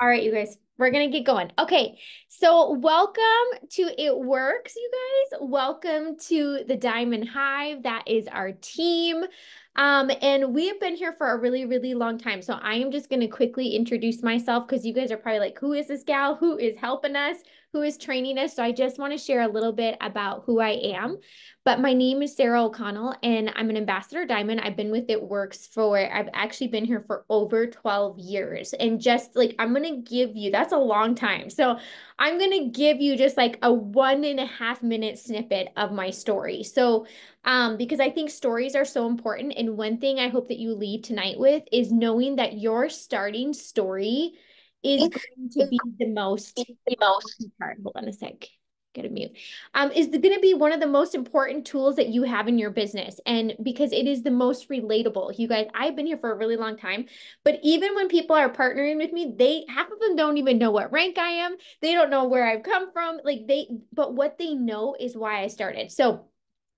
All right, you guys, we're gonna get going. Okay, so welcome to It Works, you guys. Welcome to the Diamond Hive. That is our team. And we have been here for a really, really long time. So I am just gonna quickly introduce myself because you guys are probably like, who is this gal? Who is helping us? Who is training us? So I just want to share a little bit about who I am. But my name is Sarah O'Connell, and I'm an ambassador Diamond. I've been with It Works I've actually been here for over 12 years. And just like, I'm going to give you, that's a long time. So I'm going to give you just like a 1.5 minute snippet of my story. Because I think stories are so important. And one thing I hope that you leave tonight with is knowing that your starting story is going to be the most important part. Hold on a sec. Get a mute. Is going to be one of the most important tools that you have in your business. And because it is the most relatable. You guys, I've been here for a really long time, but even when people are partnering with me, half of them don't even know what rank I am. They don't know where I've come from. But what they know is why I started. So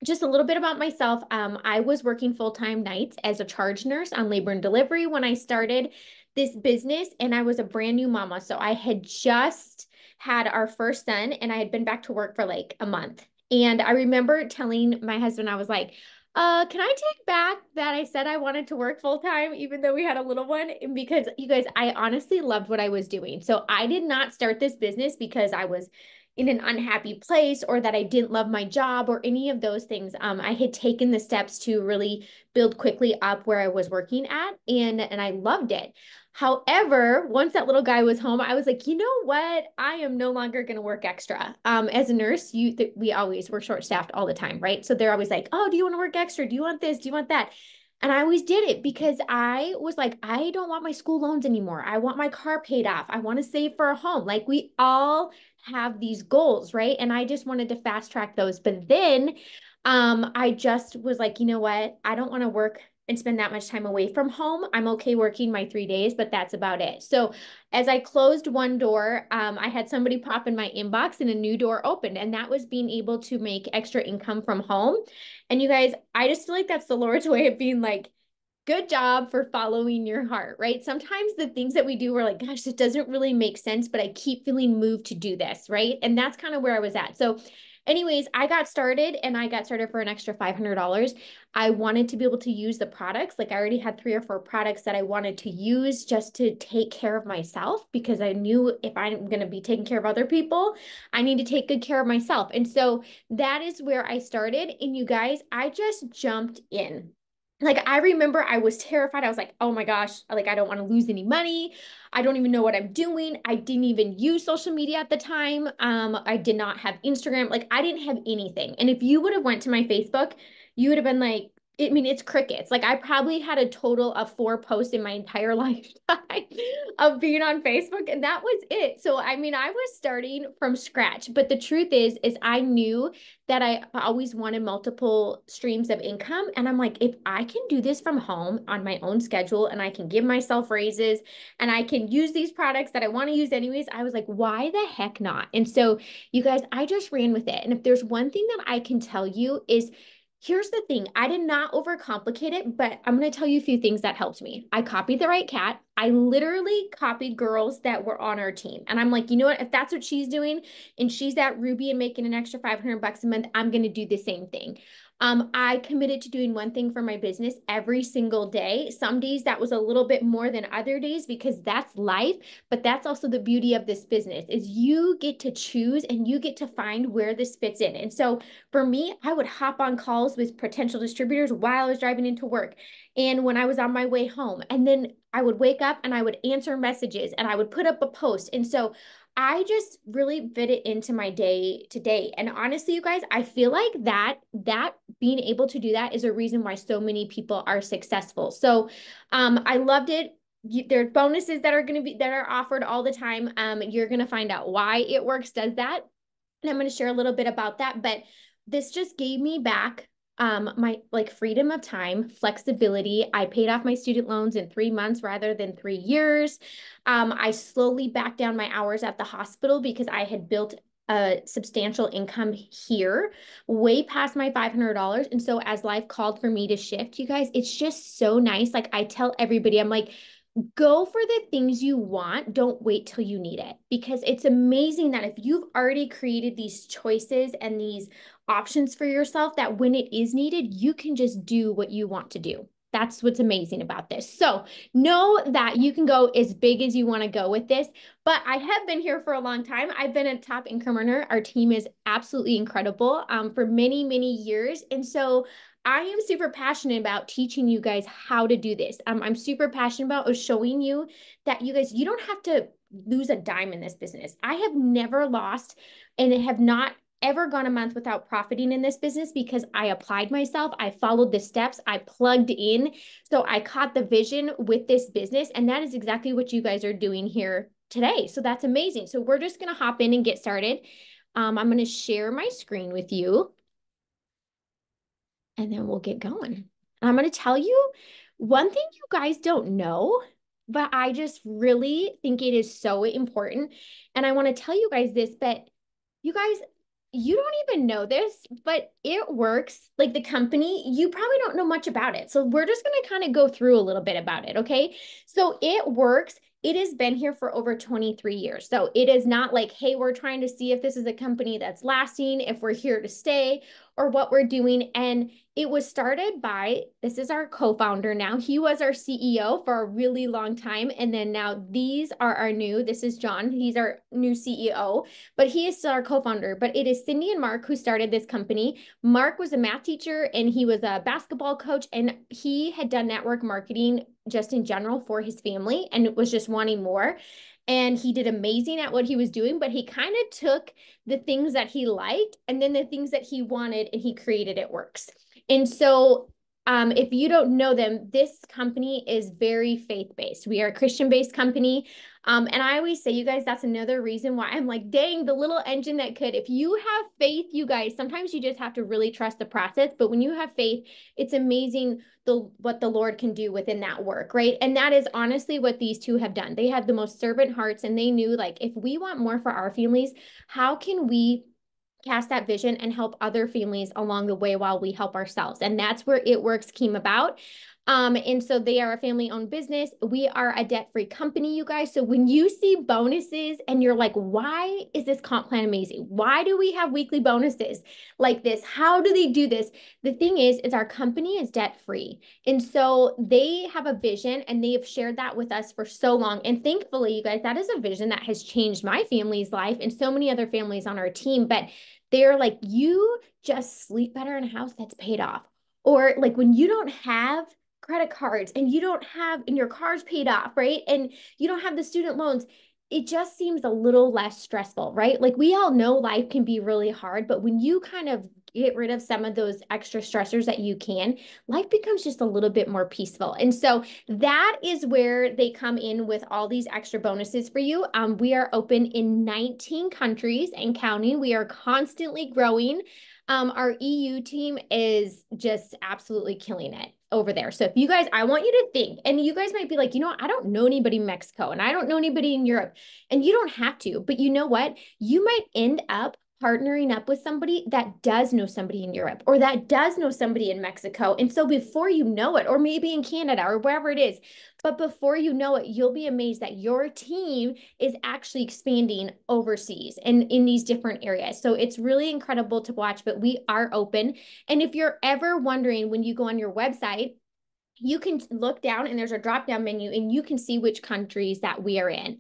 just a little bit about myself. I was working full-time nights as a charge nurse on labor and delivery when I started this business, and I was a brand new mama. So I had just had our first son, and I had been back to work for like a month. And I remember telling my husband, I was like, can I take back that I said I wanted to work full time, even though we had a little one? And because you guys, I honestly loved what I was doing. So I did not start this business because I was in an unhappy place or that I didn't love my job or any of those things. I had taken the steps to really build quickly up where I was working at, and I loved it. However, once that little guy was home, I was like, you know what? I am no longer going to work extra. As a nurse, we're short staffed all the time, right? So they're always like, oh, do you want to work extra? Do you want this? Do you want that? And I always did it because I was like, I don't want my school loans anymore. I want my car paid off. I want to save for a home. Like we all have these goals, right? And I just wanted to fast track those. But then I just was like, you know what? I don't want to work and spend that much time away from home. I'm okay working my 3 days, but that's about it. So as I closed one door, I had somebody pop in my inbox and a new door opened, and that was being able to make extra income from home. And you guys, I just feel like that's the Lord's way of being like, good job for following your heart, right? Sometimes the things that we do, we're like, gosh, it doesn't really make sense, but I keep feeling moved to do this, right? And that's kind of where I was at. So, anyways, I got started and I got started for an extra $500. I wanted to be able to use the products. Like I already had 3 or 4 products that I wanted to use just to take care of myself because I knew if I'm going to be taking care of other people, I need to take good care of myself. And so that is where I started. And you guys, I just jumped in. Like I remember I was terrified. I was like, oh my gosh, like I don't want to lose any money. I don't even know what I'm doing. I didn't even use social media at the time. I did not have Instagram. Like I didn't have anything. And if you would have went to my Facebook, you would have been like, I mean, it's crickets. Like I probably had a total of 4 posts in my entire lifetime of being on Facebook, and that was it. So I mean, I was starting from scratch. But the truth is I knew that I always wanted multiple streams of income. And I'm like, if I can do this from home on my own schedule and I can give myself raises and I can use these products that I want to use anyways, I was like, why the heck not? And so, you guys, I just ran with it. And if there's one thing that I can tell you is, here's the thing. I did not overcomplicate it, but I'm going to tell you a few things that helped me. I copied the right cat. I literally copied girls that were on our team. And I'm like, you know what? If that's what she's doing and she's at Ruby and making an extra $500 a month, I'm going to do the same thing. I committed to doing one thing for my business every single day. Some days that was a little bit more than other days because that's life, but that's also the beauty of this business is you get to choose and you get to find where this fits in. And so for me, I would hop on calls with potential distributors while I was driving into work and when I was on my way home. And then I would wake up and I would answer messages and I would put up a post. And so I just really fit it into my day to day. And honestly, you guys, I feel like that being able to do that is a reason why so many people are successful. So I loved it. There are bonuses that are offered all the time. You're gonna find out why It Works does that. And I'm going to share a little bit about that. But this just gave me back my like freedom of time, flexibility. I paid off my student loans in 3 months rather than 3 years. I slowly backed down my hours at the hospital because I had built a substantial income here, way past my $500. And so as life called for me to shift, you guys, it's just so nice. Like I tell everybody, I'm like, go for the things you want. Don't wait till you need it, because it's amazing that if you've already created these choices and these options for yourself, that when it is needed, you can just do what you want to do. That's what's amazing about this. So know that you can go as big as you want to go with this, but I have been here for a long time. I've been a top income earner. Our team is absolutely incredible for many, many years. And so I am super passionate about teaching you guys how to do this. I'm super passionate about showing you that you guys, you don't have to lose a dime in this business. I have never lost and have not ever gone a month without profiting in this business, because I applied myself, I followed the steps, I plugged in. So I caught the vision with this business. And that is exactly what you guys are doing here today. So that's amazing. So we're just going to hop in and get started. I'm going to share my screen with you, and then we'll get going. And I'm going to tell you one thing you guys don't know, but I just really think it is so important. And I want to tell you guys this, but you guys, you don't even know this, but it works. Like the company, you probably don't know much about it. So we're just going to kind of go through a little bit about it. Okay. So it works. It has been here for over 23 years. So it is not like, hey, we're trying to see if this is a company that's lasting, if we're here to stay, or what we're doing. And it was started by, this is our co-founder now. He was our CEO for a really long time. And then now these are our new, this is John. He's our new CEO, but he is still our co-founder. But it is Cindy and Mark who started this company. Mark was a math teacher and he was a basketball coach, and he had done network marketing just in general for his family and was just wanting more. And he did amazing at what he was doing, but he kind of took the things that he liked and then the things that he wanted, and he created It Works. And so if you don't know them, this company is very faith-based. We are a Christian-based company. And I always say, you guys, that's another reason why I'm like, dang, the little engine that could. If you have faith, you guys, sometimes you just have to really trust the process. But when you have faith, it's amazing what the Lord can do within that work, right? And that is honestly what these two have done. They have the most servant hearts, and they knew, like, if we want more for our families, how can we cast that vision and help other families along the way while we help ourselves? And that's where It Works came about. And so they are a family-owned business. We are a debt-free company, you guys. So when you see bonuses and you're like, why is this comp plan amazing? Why do we have weekly bonuses like this? How do they do this? The thing is our company is debt-free. And so they have a vision, and they have shared that with us for so long. And thankfully, you guys, that is a vision that has changed my family's life and so many other families on our team. But they're like, you just sleep better in a house that's paid off. Or like when you don't have credit cards and you don't have, and your car's paid off, right? And you don't have the student loans, it just seems a little less stressful, right? Like we all know life can be really hard, but when you kind of get rid of some of those extra stressors that you can, life becomes just a little bit more peaceful. And so that is where they come in with all these extra bonuses for you. We are open in 19 countries and counting. We are constantly growing. Our EU team is just absolutely killing it over there. So if you guys, I want you to think, and you guys might be like, you know what, I don't know anybody in Mexico and I don't know anybody in Europe, and you don't have to, but you know what? You might end up partnering up with somebody that does know somebody in Europe or that does know somebody in Mexico. And so before you know it, or maybe in Canada or wherever it is, but before you know it, you'll be amazed that your team is actually expanding overseas and in these different areas. So it's really incredible to watch, but we are open. And if you're ever wondering, when you go on your website, you can look down and there's a drop down menu and you can see which countries that we are in.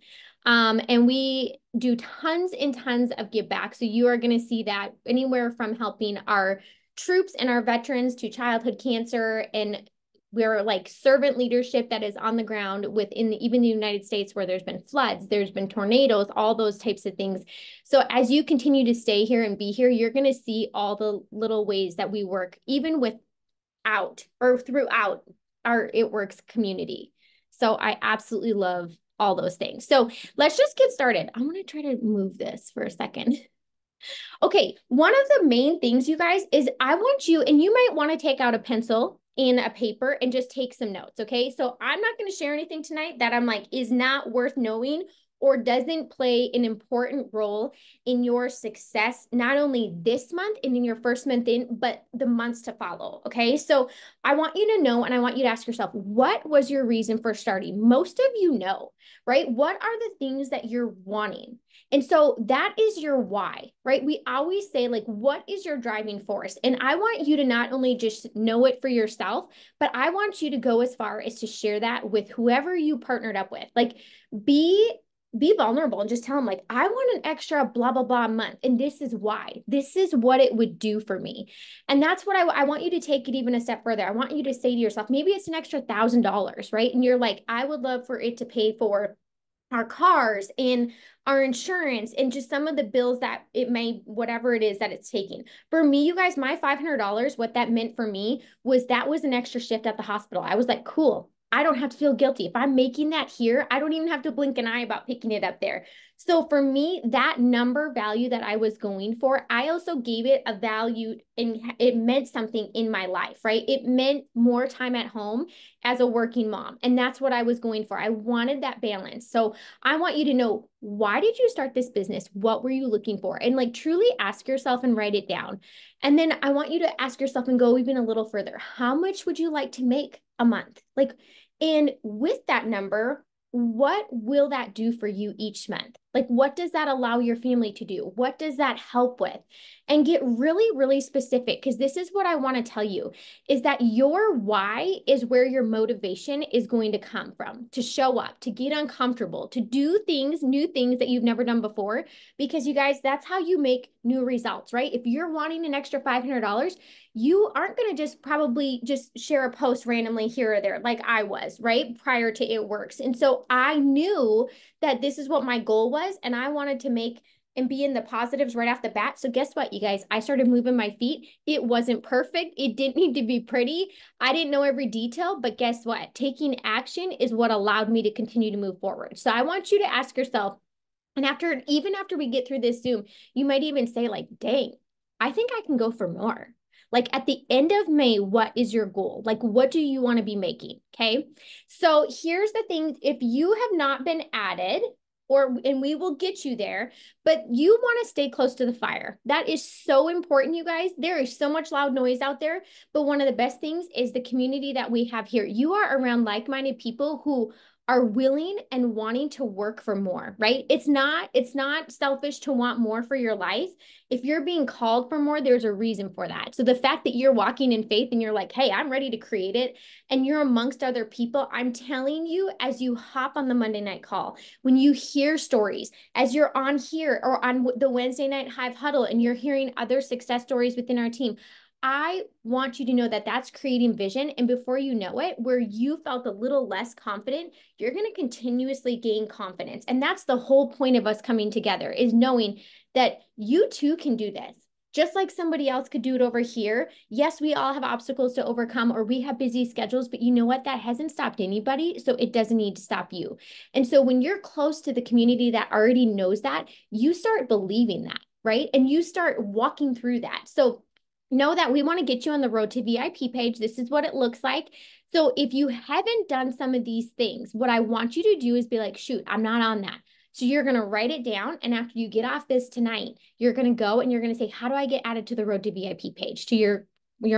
And we do tons and tons of give back. So you are going to see that anywhere from helping our troops and our veterans to childhood cancer. And we're like servant leadership that is on the ground within even the United States, where there's been floods, there's been tornadoes, all those types of things. So as you continue to stay here and be here, you're going to see all the little ways that we work, even without or throughout our It Works community. So I absolutely love all those things. So let's just get started. I'm going to try to move this for a second. Okay, one of the main things, you guys, is I want you, and you might want to take out a pencil and a paper and just take some notes, okay? So I'm not going to share anything tonight that I'm like is not worth knowing or doesn't play an important role in your success, not only this month and in your first month in, but the months to follow. Okay. So I want you to know, and I want you to ask yourself, what was your reason for starting? Most of you know, right? What are the things that you're wanting? And so that is your why, right? We always say, like, what is your driving force? And I want you to not only just know it for yourself, but I want you to go as far as to share that with whoever you partnered up with. Like, be vulnerable and just tell them, like, I want an extra blah blah blah a month, and this is why. This is what it would do for me. And that's what I want you to take it even a step further. I want you to say to yourself, maybe it's an extra $1,000, right? And you're like, I would love for it to pay for our cars and our insurance and just some of the bills that it may, whatever it is that it's taking. For me, you guys, my $500, what that meant for me was that was an extra shift at the hospital. I was like, cool, I don't have to feel guilty. If I'm making that here, I don't even have to blink an eye about picking it up there. So for me, that number value that I was going for, I also gave it a value, and it meant something in my life, right? It meant more time at home as a working mom. And that's what I was going for. I wanted that balance. So I want you to know, why did you start this business? What were you looking for? And like truly ask yourself and write it down. And then I want you to ask yourself and go even a little further. How much would you like to make a month? Like, and with that number, what will that do for you each month? Like, what does that allow your family to do? What does that help with? And get really, really specific, because this is what I want to tell you, is that your why is where your motivation is going to come from, to show up, to get uncomfortable, to do things, new things that you've never done before, because you guys, that's how you make new results, right? If you're wanting an extra $500, you aren't going to just probably just share a post randomly here or there like I was, right? Prior to It Works. And so I knew that this is what my goal was, and I wanted to make and be in the positives right off the bat. So guess what, you guys? I started moving my feet. It wasn't perfect. It didn't need to be pretty. I didn't know every detail, but guess what? Taking action is what allowed me to continue to move forward. So I want you to ask yourself, and even after we get through this Zoom, you might even say, like, dang, I think I can go for more. Like at the end of May, what is your goal? Like, what do you want to be making? Okay. So here's the thing. If you have not been added, and we will get you there, but you want to stay close to the fire. That is so important, you guys. There is so much loud noise out there, but one of the best things is the community that we have here. You are around like-minded people who are willing and wanting to work for more, right? It's not selfish to want more for your life. If you're being called for more, there's a reason for that. So the fact that you're walking in faith and you're like, hey, I'm ready to create it, and you're amongst other people, I'm telling you, as you hop on the Monday night call, when you hear stories, as you're on here or on the Wednesday night Hive Huddle and you're hearing other success stories within our team, I want you to know that that's creating vision. And before you know it, where you felt a little less confident, you're going to continuously gain confidence. And that's the whole point of us coming together, is knowing that you too can do this. Just like somebody else could do it over here. Yes, we all have obstacles to overcome, or we have busy schedules, but you know what? That hasn't stopped anybody, so it doesn't need to stop you. And so when you're close to the community that already knows that, you start believing that, right? And you start walking through that. So know that we want to get you on the Road to VIP page. This is what it looks like. So if you haven't done some of these things, what I want you to do is be like, shoot, I'm not on that. So you're going to write it down. And after you get off this tonight, you're going to go and you're going to say, how do I get added to the Road to VIP page, to your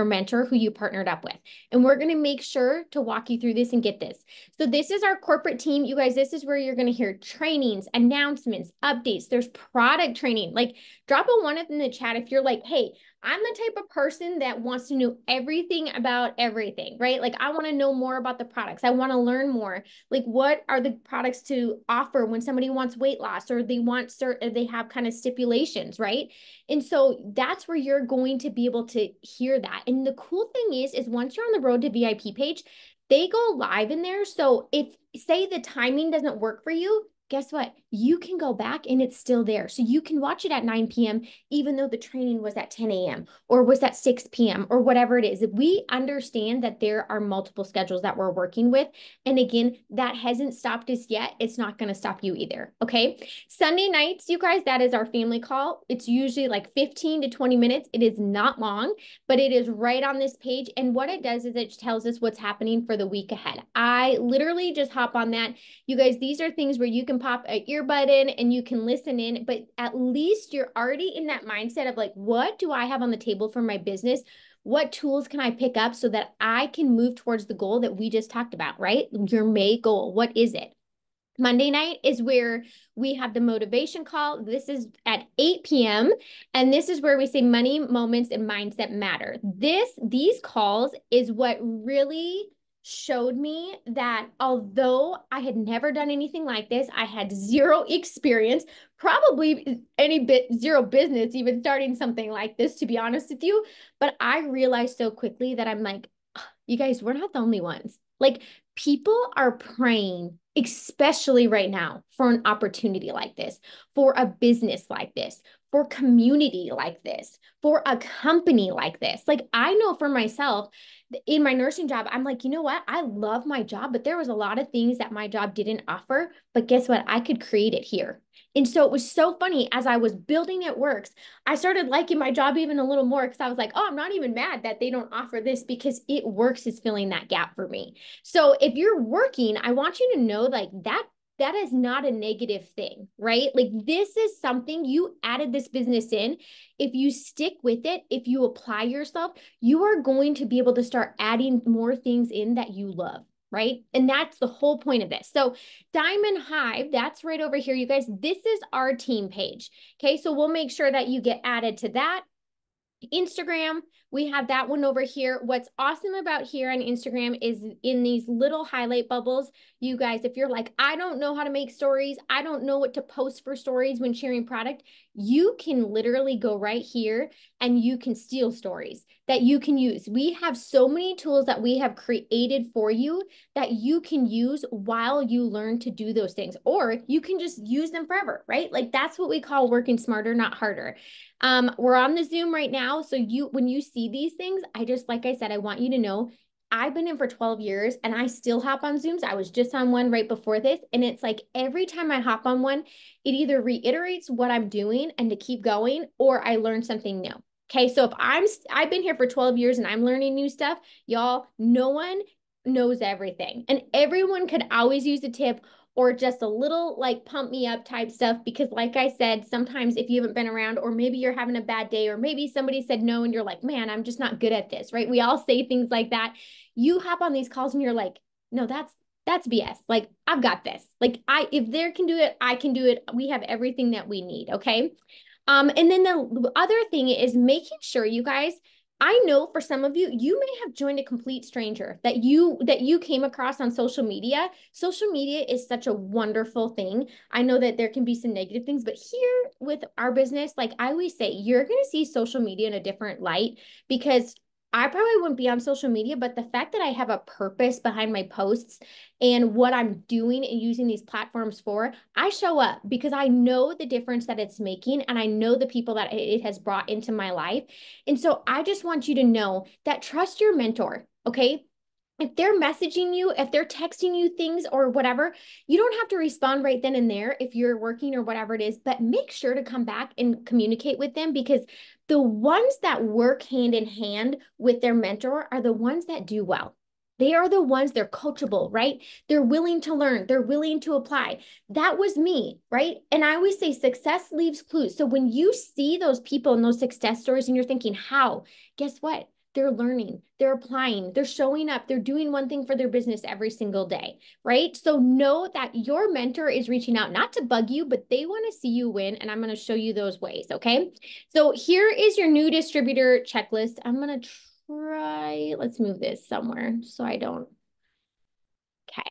mentor who you partnered up with? And we're going to make sure to walk you through this and get this. So this is our corporate team. You guys, this is where you're going to hear trainings, announcements, updates. There's product training. Like, drop a one in the chat if you're like, hey, I'm the type of person that wants to know everything about everything, right? Like, I want to know more about the products. I want to learn more. Like, what are the products to offer when somebody wants weight loss, or they have kind of stipulations, right? And so that's where you're going to be able to hear that. And the cool thing is once you're on the Road to VIP page, they go live in there. So if, say, the timing doesn't work for you, guess what? You can go back and it's still there. So you can watch it at 9 p.m., even though the training was at 10 a.m. or was at 6 p.m. or whatever it is. We understand that there are multiple schedules that we're working with. And again, that hasn't stopped us yet. It's not going to stop you either. Okay. Sunday nights, you guys, that is our family call. It's usually like 15 to 20 minutes. It is not long, but it is right on this page. And what it does is it tells us what's happening for the week ahead. I literally just hop on that. You guys, these are things where you can can pop an earbud in and you can listen in, but at least you're already in that mindset of like, what do I have on the table for my business? What tools can I pick up so that I can move towards the goal that we just talked about, right? Your May goal. What is it? Monday night is where we have the motivation call. This is at 8 p.m. And this is where we say money, moments, and mindset matter. These calls is what really showed me that although I had never done anything like this, I had zero experience, probably zero business even starting something like this, to be honest with you. But I realized so quickly that I'm like, you guys, we're not the only ones. Like, people are praying, especially right now, for an opportunity like this, for a business like this, for community like this, for a company like this. Like, I know for myself, in my nursing job, I'm like, you know what? I love my job, but there was a lot of things that my job didn't offer. But guess what? I could create it here. And so it was so funny as I was building It Works, I started liking my job even a little more because I was like, oh, I'm not even mad that they don't offer this because It Works is filling that gap for me. So if you're working, I want you to know like that is not a negative thing, right? Like, this is something you added this business in. If you stick with it, if you apply yourself, you are going to be able to start adding more things in that you love, right? And that's the whole point of this. So Diamond Hive, that's right over here, you guys. This is our team page. Okay, so we'll make sure that you get added to that. Instagram, we have that one over here. What's awesome about here on Instagram is in these little highlight bubbles, you guys, if you're like, I don't know how to make stories, I don't know what to post for stories when sharing product, you can literally go right here and you can steal stories that you can use. We have so many tools that we have created for you that you can use while you learn to do those things, or you can just use them forever, right? Like, that's what we call working smarter, not harder. We're on the Zoom right now. So when you see these things, like I said, I want you to know I've been in for 12 years and I still hop on Zooms. I was just on one right before this. And it's like every time I hop on one, it either reiterates what I'm doing and to keep going, or I learn something new. Okay. So if I've been here for 12 years and I'm learning new stuff, y'all, no one knows everything. And everyone could always use a tip or just a little like pump me up type stuff. Because like I said, sometimes if you haven't been around, or maybe you're having a bad day, or maybe somebody said no and you're like, man, I'm just not good at this, right? We all say things like that. You hop on these calls and you're like, no, that's BS. Like, I've got this. Like, if they can do it, I can do it. We have everything that we need. Okay. And then the other thing is making sure, you guys, I know for some of you, you may have joined a complete stranger that you came across on social media. Social media is such a wonderful thing. I know that there can be some negative things, but here with our business, like I always say, you're going to see social media in a different light, because I probably wouldn't be on social media, but the fact that I have a purpose behind my posts and what I'm doing and using these platforms for, I show up because I know the difference that it's making, and I know the people that it has brought into my life. And so I just want you to know that trust your mentor, okay? If they're messaging you, if they're texting you things or whatever, you don't have to respond right then and there if you're working or whatever it is, but make sure to come back and communicate with them, because the ones that work hand in hand with their mentor are the ones that do well. They are the ones, they're coachable, right? They're willing to learn. They're willing to apply. That was me, right? And I always say success leaves clues. So when you see those people in those success stories and you're thinking, how? Guess what? They're learning, they're applying, they're showing up, they're doing one thing for their business every single day, right? So know that your mentor is reaching out, not to bug you, but they want to see you win. And I'm going to show you those ways. Okay. So here is your new distributor checklist. I'm going to try, let's move this somewhere so I don't. Okay.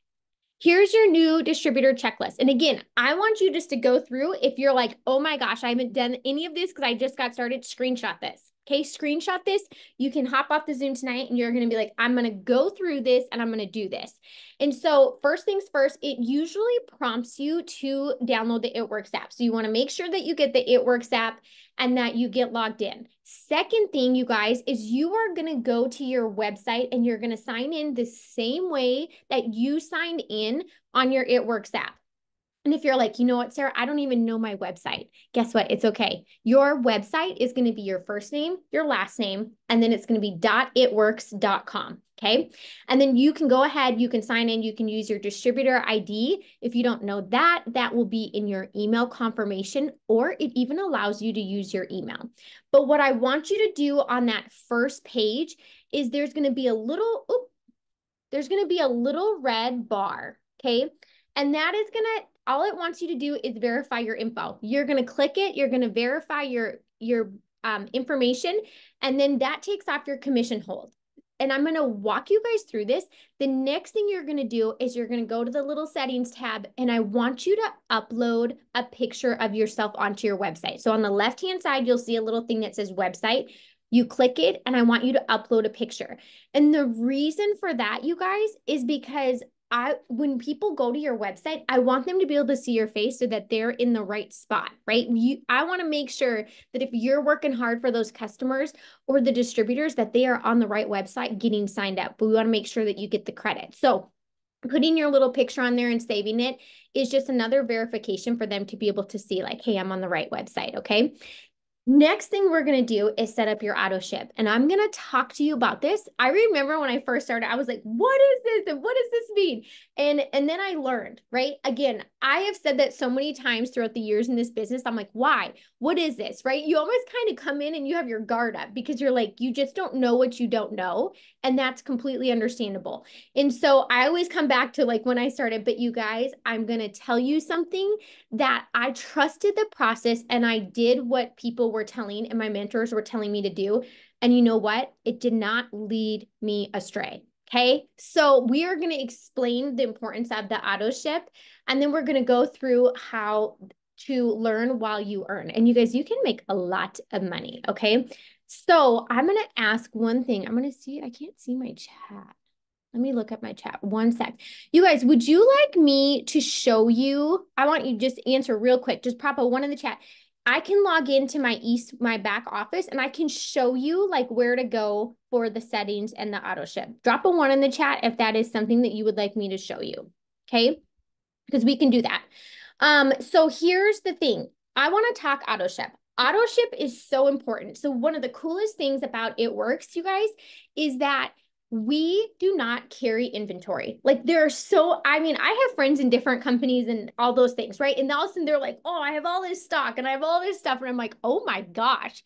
Here's your new distributor checklist. And again, I want you just to go through. If you're like, oh my gosh, I haven't done any of this because I just got started, screenshot this. Okay, screenshot this. You can hop off the Zoom tonight and you're going to be like, I'm going to go through this and I'm going to do this. And so first things first, it usually prompts you to download the It Works app. So you want to make sure that you get the It Works app and that you get logged in. Second thing, you guys, is you are going to go to your website and you're going to sign in the same way that you signed in on your It Works app. And if you're like, you know what, Sarah, I don't even know my website. Guess what? It's okay. Your website is going to be your first name, your last name, and then it's going to be .itworks.com. Okay. And then you can go ahead, you can sign in, you can use your distributor ID. If you don't know that, that will be in your email confirmation, or it even allows you to use your email. But what I want you to do on that first page is there's going to be a little, red bar. Okay. And that is going to, all it wants you to do is verify your info. You're going to click it. You're going to verify your information. And then that takes off your commission hold. And I'm going to walk you guys through this. The next thing you're going to do is you're going to go to the little settings tab, and I want you to upload a picture of yourself onto your website. So on the left-hand side, you'll see a little thing that says website. You click it, and I want you to upload a picture. And the reason for that, you guys, is because when people go to your website, I want them to be able to see your face so that they're in the right spot, right? I want to make sure that if you're working hard for those customers or the distributors, that they are on the right website getting signed up. But we want to make sure that you get the credit. So putting your little picture on there and saving it is just another verification for them to be able to see like, hey, I'm on the right website, okay? Next thing we're going to do is set up your auto ship. And I'm going to talk to you about this. I remember when I first started, I was like, what is this? And what does this mean? And then I learned, right? Again, I have said that so many times throughout the years in this business. I'm like, why? What is this, right? You almost kind of come in and you have your guard up because you're like, you just don't know what you don't know. And that's completely understandable. And so I always come back to like when I started, but you guys, I'm going to tell you something that I trusted the process and I did what people were telling and my mentors were telling me to do. And you know what? It did not lead me astray. Okay. So we are going to explain the importance of the auto ship, and then we're going to go through how to learn while you earn. And you guys, you can make a lot of money. Okay. So I'm going to ask one thing. I'm going to see, I can't see my chat. Let me look at my chat. One sec. You guys, would you like me to show you? I want you to just answer real quick. Just pop a one in the chat. I can log into my back office and I can show you like where to go for the settings and the auto ship. Drop a one in the chat if that is something that you would like me to show you. Okay. Because we can do that. So here's the thing. I want to talk auto ship. Auto ship is so important. So one of the coolest things about It Works, you guys, is that we do not carry inventory. Like I mean, I have friends in different companies and all those things, right? And all of a sudden they're like, oh, I have all this stock and I have all this stuff. And I'm like, oh my gosh,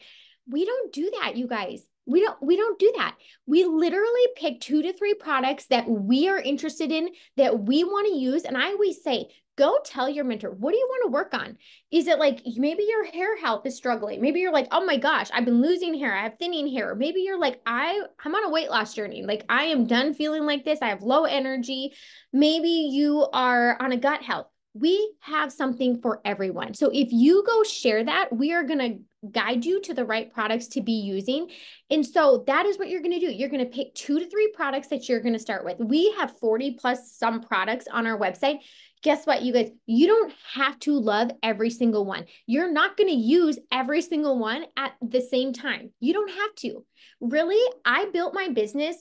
we don't do that, you guys. We don't do that. We literally pick 2 to 3 products that we are interested in, that we want to use. And I always say, go tell your mentor, what do you want to work on? Is it like maybe your hair health is struggling? Maybe you're like, oh my gosh, I've been losing hair. I have thinning hair. Maybe you're like, I'm on a weight loss journey. Like I am done feeling like this. I have low energy. Maybe you are on a gut health. We have something for everyone. So if you go share that, we are going to guide you to the right products to be using. And so that is what you're going to do. You're going to pick 2 to 3 products that you're going to start with. We have 40 plus some products on our website. Guess what, you guys? You don't have to love every single one. You're not going to use every single one at the same time. You don't have to. Really, I built my business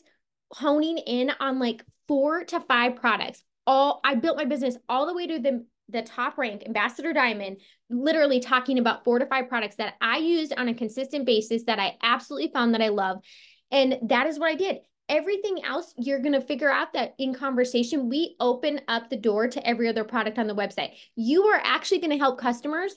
honing in on like 4 to 5 products. I built my business all the way to the top rank, Ambassador Diamond, literally talking about 4 to 5 products that I used on a consistent basis that I absolutely found that I love. And that is what I did. Everything else, you're going to figure out that in conversation, we open up the door to every other product on the website. You are actually going to help customers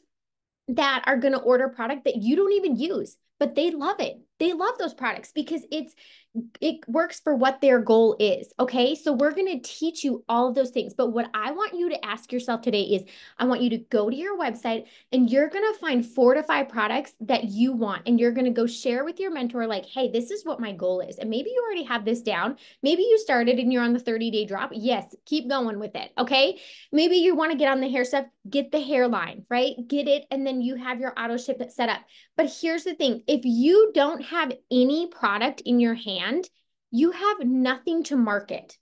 that are going to order product that you don't even use, but they love it. They love those products because it works for what their goal is. Okay. So we're going to teach you all of those things. But what I want you to ask yourself today is I want you to go to your website and you're going to find 4 to 5 products that you want. And you're going to go share with your mentor, like, hey, this is what my goal is. And maybe you already have this down. Maybe you started and you're on the 30-day drop. Yes. Keep going with it. Okay. Maybe you want to get on the hair stuff, get the hairline, right? Get it. And then you have your auto ship set up. But here's the thing. If you don't have any product in your hand, you have nothing to market,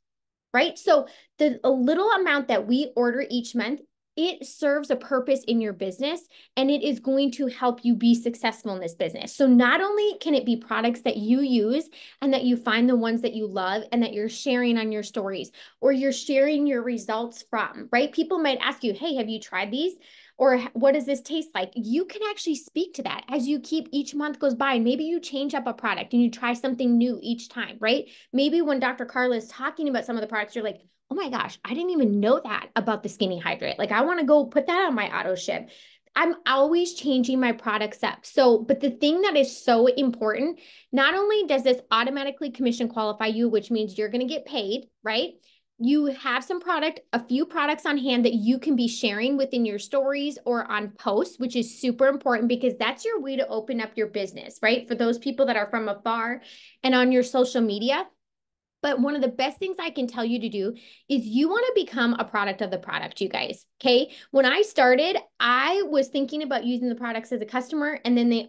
right? So a little amount that we order each month it serves a purpose in your business and it is going to help you be successful in this business. So not only can it be products that you use and that you find the ones that you love and that you're sharing on your stories or you're sharing your results from, right? People might ask you, hey, have you tried these? Or what does this taste like? You can actually speak to that as you keep each month goes by. And maybe you change up a product and you try something new each time, right? Maybe when Dr. Carla is talking about some of the products, you're like, oh my gosh, I didn't even know that about the skinny hydrate. Like, I want to go put that on my auto ship. I'm always changing my products up. So, but the thing that is so important, not only does this automatically commission qualify you, which means you're going to get paid, right? You have some product, a few products on hand that you can be sharing within your stories or on posts, which is super important because that's your way to open up your business, right? For those people that are from afar and on your social media. But one of the best things I can tell you to do is you want to become a product of the product, you guys. Okay. When I started, I was thinking about using the products as a customer, and then they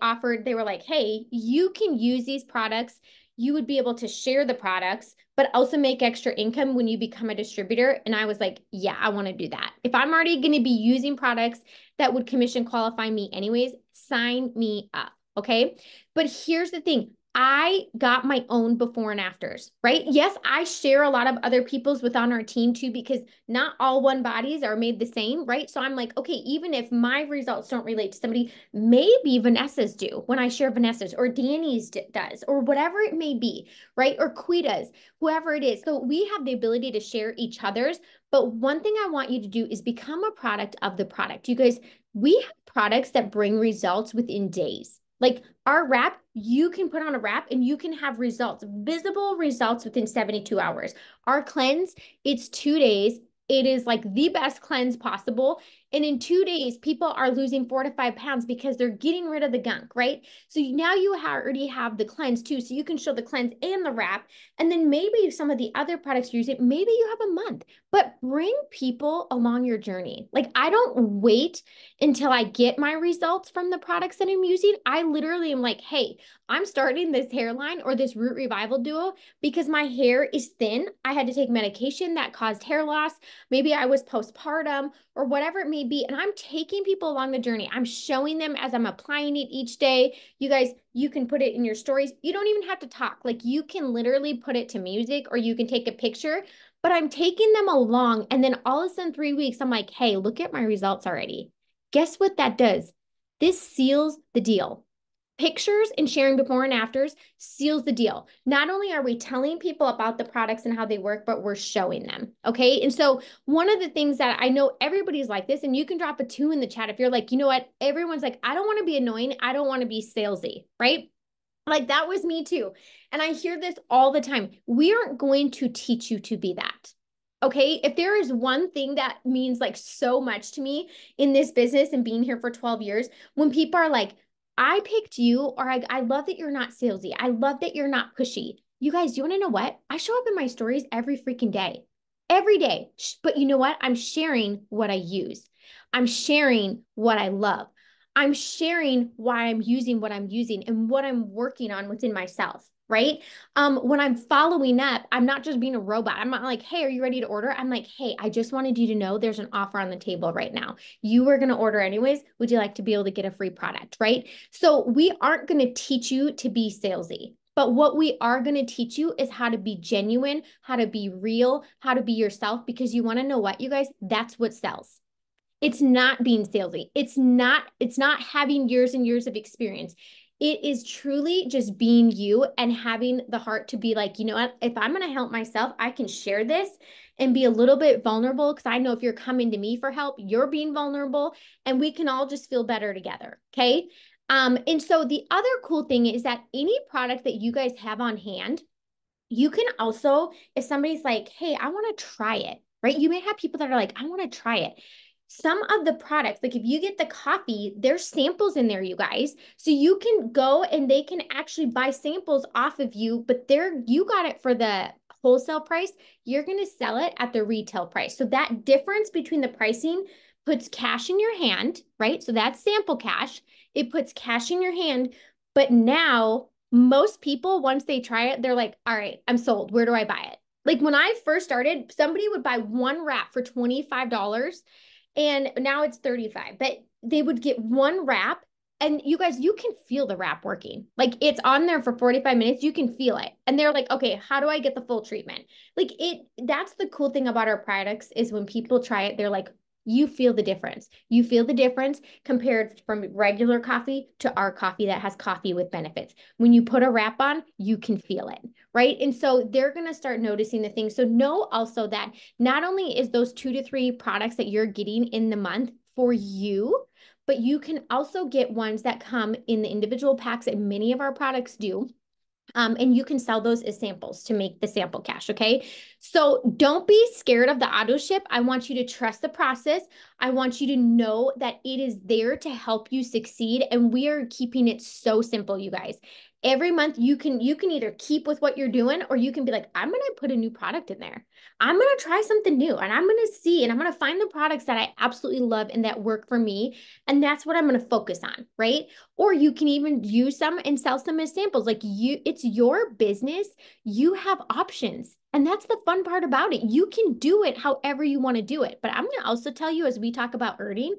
were like, hey, you can use these products. You would be able to share the products, but also make extra income when you become a distributor. And I was like, yeah, I want to do that. If I'm already going to be using products that would commission qualify me anyways, sign me up. Okay. But here's the thing. I got my own before and afters, right? Yes, I share a lot of other people's within our team too, because not all one bodies are made the same, right? So I'm like, okay, even if my results don't relate to somebody, maybe Vanessa's do when I share Vanessa's or Danny's does, or whatever it may be, right? Or Quita's, whoever it is. So we have the ability to share each other's. But one thing I want you to do is become a product of the product. You guys, we have products that bring results within days. Like our wrap, you can put on a wrap and you can have results, visible results within 72 hours. Our cleanse, it's 2 days. It is like the best cleanse possible. And in 2 days, people are losing 4 to 5 pounds because they're getting rid of the gunk, right? So now you already have the cleanse too. So you can show the cleanse and the wrap. And then maybe some of the other products you use it, maybe you have a month, but bring people along your journey. Like I don't wait until I get my results from the products that I'm using. I literally am like, hey, I'm starting this hairline or this root revival duo because my hair is thin. I had to take medication that caused hair loss. Maybe I was postpartum or whatever it may be. And I'm taking people along the journey. I'm showing them as I'm applying it each day. You guys, you can put it in your stories. You don't even have to talk. Like you can literally put it to music or you can take a picture, but I'm taking them along. And then all of a sudden, 3 weeks, I'm like, hey, look at my results already. Guess what that does? This seals the deal. Pictures and sharing before and afters seals the deal. Not only are we telling people about the products and how they work, but we're showing them. Okay. And so one of the things that I know everybody's like this, and you can drop a 2 in the chat if you're like, you know what? Everyone's like, I don't want to be annoying. I don't want to be salesy, right? Like that was me too. And I hear this all the time. We aren't going to teach you to be that. Okay. If there is one thing that means like so much to me in this business and being here for 12 years, when people are like, I picked you, or I love that you're not salesy. I love that you're not pushy. You guys, you want to know what? I show up in my stories every freaking day, every day. But you know what? I'm sharing what I use. I'm sharing what I love. I'm sharing why I'm using what I'm using and what I'm working on within myself, right? When I'm following up, I'm not just being a robot. I'm not like, hey, are you ready to order? I'm like, hey, I just wanted you to know there's an offer on the table right now. You were going to order anyways. Would you like to be able to get a free product, right? So we aren't going to teach you to be salesy. But what we are going to teach you is how to be genuine, how to be real, how to be yourself, because you want to know what, you guys, that's what sells. It's not being salesy. It's not having years and years of experience. It is truly just being you and having the heart to be like, you know what, if I'm going to help myself, I can share this and be a little bit vulnerable because I know if you're coming to me for help, you're being vulnerable and we can all just feel better together. Okay. And so the other cool thing is that any product that you guys have on hand, you can also, if somebody's like, hey, I want to try it, right? You may have people that are like, I want to try it. Some of the products, like if you get the coffee, there's samples in there, you guys. So you can go and they can actually buy samples off of you, but you got it for the wholesale price. You're going to sell it at the retail price. So that difference between the pricing puts cash in your hand, right? So that's sample cash. It puts cash in your hand. But now most people, once they try it, they're like, all right, I'm sold. Where do I buy it? Like when I first started, somebody would buy one wrap for $25 and now it's 35, but they would get one wrap. And you guys, you can feel the wrap working. Like it's on there for 45 minutes. You can feel it. And they're like, okay, how do I get the full treatment? Like that's the cool thing about our products is when people try it, they're like, you feel the difference. You feel the difference compared from regular coffee to our coffee that has coffee with benefits. When you put a wrap on, you can feel it, right? And so they're going to start noticing the things. So know also that not only is those 2 to 3 products that you're getting in the month for you, but you can also get ones that come in the individual packs, and many of our products do. And you can sell those as samples to make the sample cash, okay? So don't be scared of the auto ship. I want you to trust the process. I want you to know that it is there to help you succeed, and we are keeping it so simple, you guys. Every month you can either keep with what you're doing, or you can be like, I'm going to put a new product in there. I'm going to try something new, and I'm going to see, and I'm going to find the products that I absolutely love and that work for me. And that's what I'm going to focus on, right? Or you can even use some and sell some as samples. Like it's your business. You have options. And that's the fun part about it. You can do it however you want to do it. But I'm going to also tell you, as we talk about earning,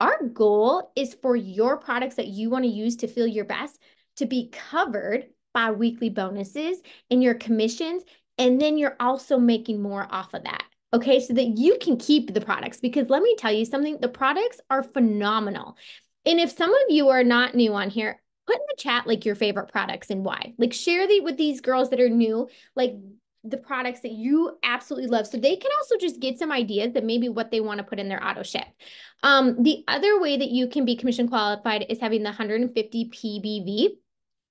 our goal is for your products that you want to use to feel your best to be covered by weekly bonuses and your commissions. And then you're also making more off of that. Okay, so that you can keep the products, because let me tell you something, the products are phenomenal. And if some of you are not new on here, put in the chat like your favorite products and why. Like share with these girls that are new, like the products that you absolutely love, so they can also just get some ideas that maybe what they want to put in their auto ship. The other way that you can be commission qualified is having the 150 PBV.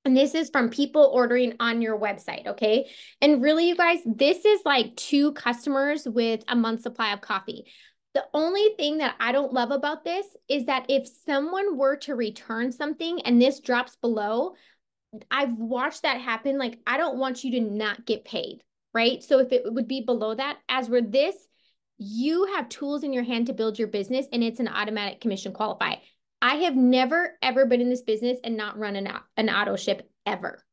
And this is from people ordering on your website, okay? And really, you guys, this is like 2 customers with a month's supply of coffee. The only thing that I don't love about this is that if someone were to return something and this drops below, I've watched that happen. Like, I don't want you to not get paid, right? So if it would be below that, as with this, you have tools in your hand to build your business, and it's an automatic commission qualify. I have never, ever been in this business and not run an auto ship ever.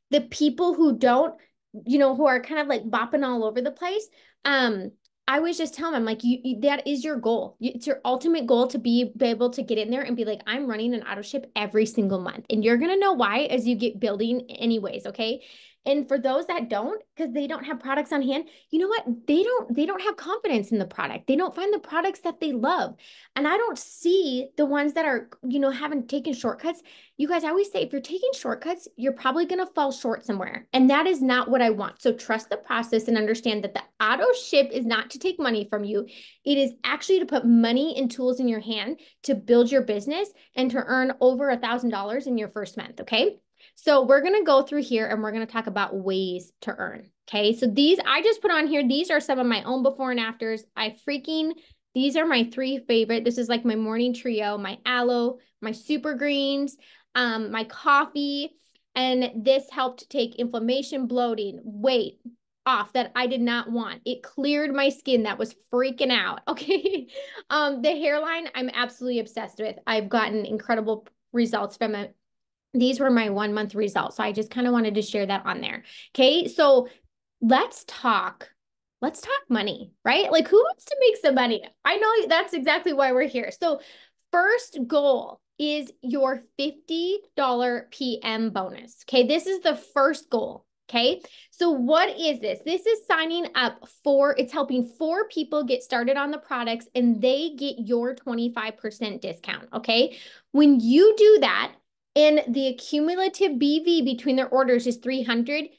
The people who don't, who are kind of like bopping all over the place, I always just tell them, like, you that is your goal. It's your ultimate goal to be able to get in there and be like, I'm running an auto ship every single month. And you're going to know why as you get building anyways, okay? And for those that don't, because they don't have products on hand, you know what? They don't have confidence in the product. They don't find the products that they love. And I don't see the ones that are, haven't taken shortcuts. You guys, I always say, if you're taking shortcuts, you're probably going to fall short somewhere. And that is not what I want. So trust the process and understand that the auto ship is not to take money from you. It is actually to put money and tools in your hand to build your business and to earn over $1,000 in your first month. Okay. So we're going to go through here and we're going to talk about ways to earn. Okay. So these I just put on here. These are some of my own before and afters. These are my 3 favorite. This is like my morning trio, my aloe, my super greens, my coffee. And this helped take inflammation, bloating, weight off that I did not want. It cleared my skin that was freaking out. Okay. The hairline, I'm absolutely obsessed with. I've gotten incredible results from it. These were my 1 month results. So I just kind of wanted to share that on there. Okay. So let's talk money, right? Like, who wants to make some money? I know that's exactly why we're here. So first goal is your $50 PM bonus. Okay. This is the first goal. Okay. So what is this? This is signing up it's helping 4 people get started on the products, and they get your 25% discount. Okay. When you do that, and the cumulative BV between their orders is 300,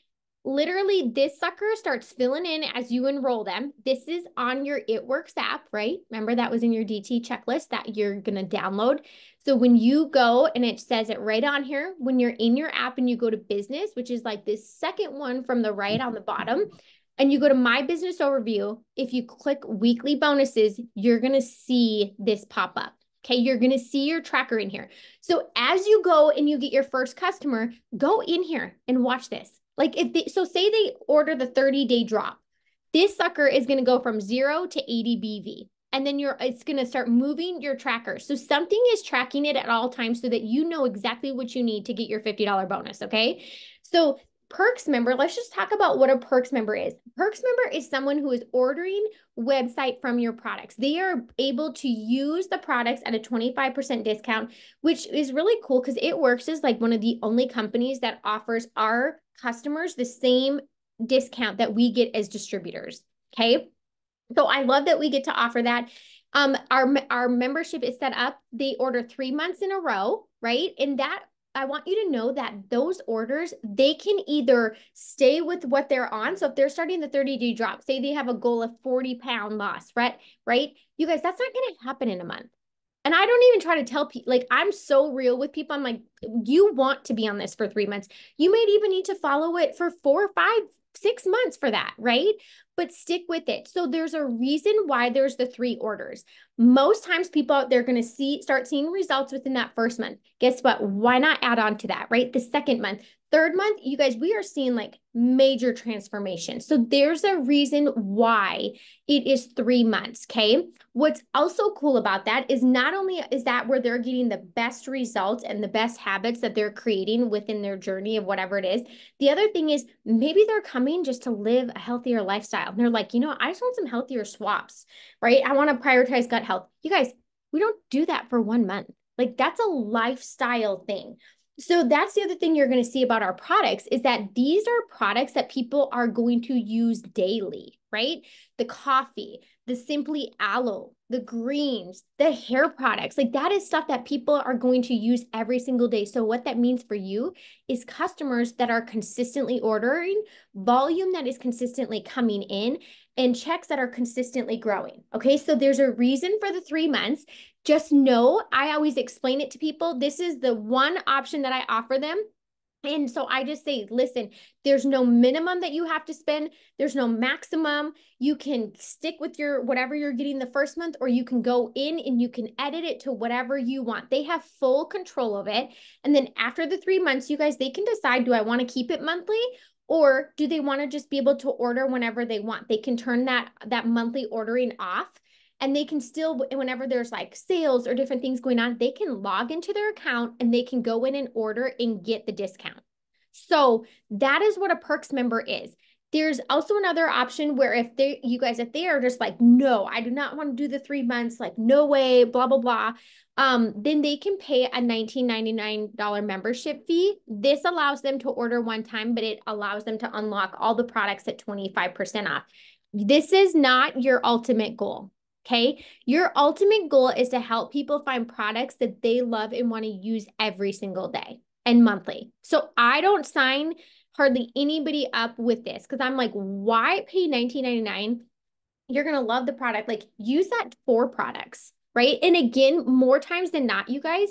literally this sucker starts filling in as you enroll them. This is on your It Works app, right? Remember that was in your DT checklist that you're going to download. So when you go, and it says it right on here, when you're in your app and you go to business, which is like this second one from the right on the bottom, and you go to my business overview, if you click weekly bonuses, you're going to see this pop up. Okay, you're going to see your tracker in here. So as you go and you get your first customer, go in here and watch this. Like say they order the 30-day drop. This sucker is going to go from 0 to 80 BV. And then it's going to start moving your tracker. So something is tracking it at all times so that you know exactly what you need to get your $50 bonus. Okay. So Perks member, let's just talk about what a Perks member is. Perks member is someone who is ordering website from your products. They are able to use the products at a 25% discount, which is really cool because it works as like one of the only companies that offers our customers the same discount that we get as distributors. Okay. So I love that we get to offer that. Our membership is set up. They order 3 months in a row, right? And that I want you to know that those orders, they can either stay with what they're on. So if they're starting the 30-day drop, say they have a goal of 40-pound loss, right? Right? You guys, that's not going to happen in a month. And I don't even try to tell people, like, I'm so real with people. I'm like, you want to be on this for 3 months. You may even need to follow it for 4, 5, 6 months for that, right? But stick with it. So there's a reason why there's the 3 orders. Most times people out there are going to start seeing results within that first month. Guess what? Why not add on to that, right? The second month, third month, you guys, we are seeing like major transformation. So there's a reason why it is 3 months, okay? What's also cool about that is not only is that where they're getting the best results and the best habits that they're creating within their journey of whatever it is. The other thing is maybe they're coming just to live a healthier lifestyle. And they're like, you know, I just want some healthier swaps, right? I want to prioritize gut health. You guys, we don't do that for 1 month. Like that's a lifestyle thing. So that's the other thing you're going to see about our products is that these are products that people are going to use daily, right? The coffee, the Simply Aloe, the greens, the hair products, like that is stuff that people are going to use every single day. So what that means for you is customers that are consistently ordering, volume that is consistently coming in, and checks that are consistently growing. Okay, so there's a reason for the 3 months. Just know, I always explain it to people. This is the one option that I offer them. And so I just say, listen, there's no minimum that you have to spend. There's no maximum. You can stick with your whatever you're getting the first month, or you can go in and you can edit it to whatever you want. They have full control of it. And then after the 3 months, you guys, they can decide, do I want to keep it monthly? Or do they want to just be able to order whenever they want? They can turn that monthly ordering off. And they can still, whenever there's like sales or different things going on, they can log into their account and they can go in and order and get the discount. So that is what a Perks member is. There's also another option where if they are just like, no, I do not want to do the 3 months, like no way, blah, blah, blah. Then they can pay a $19.99 membership fee. This allows them to order one time, but it allows them to unlock all the products at 25% off. This is not your ultimate goal. Okay. Your ultimate goal is to help people find products that they love and want to use every single day and monthly. So I don't sign hardly anybody up with this because I'm like, why pay $19.99? You're going to love the product. Like use that for products, right? And again, more times than not, you guys,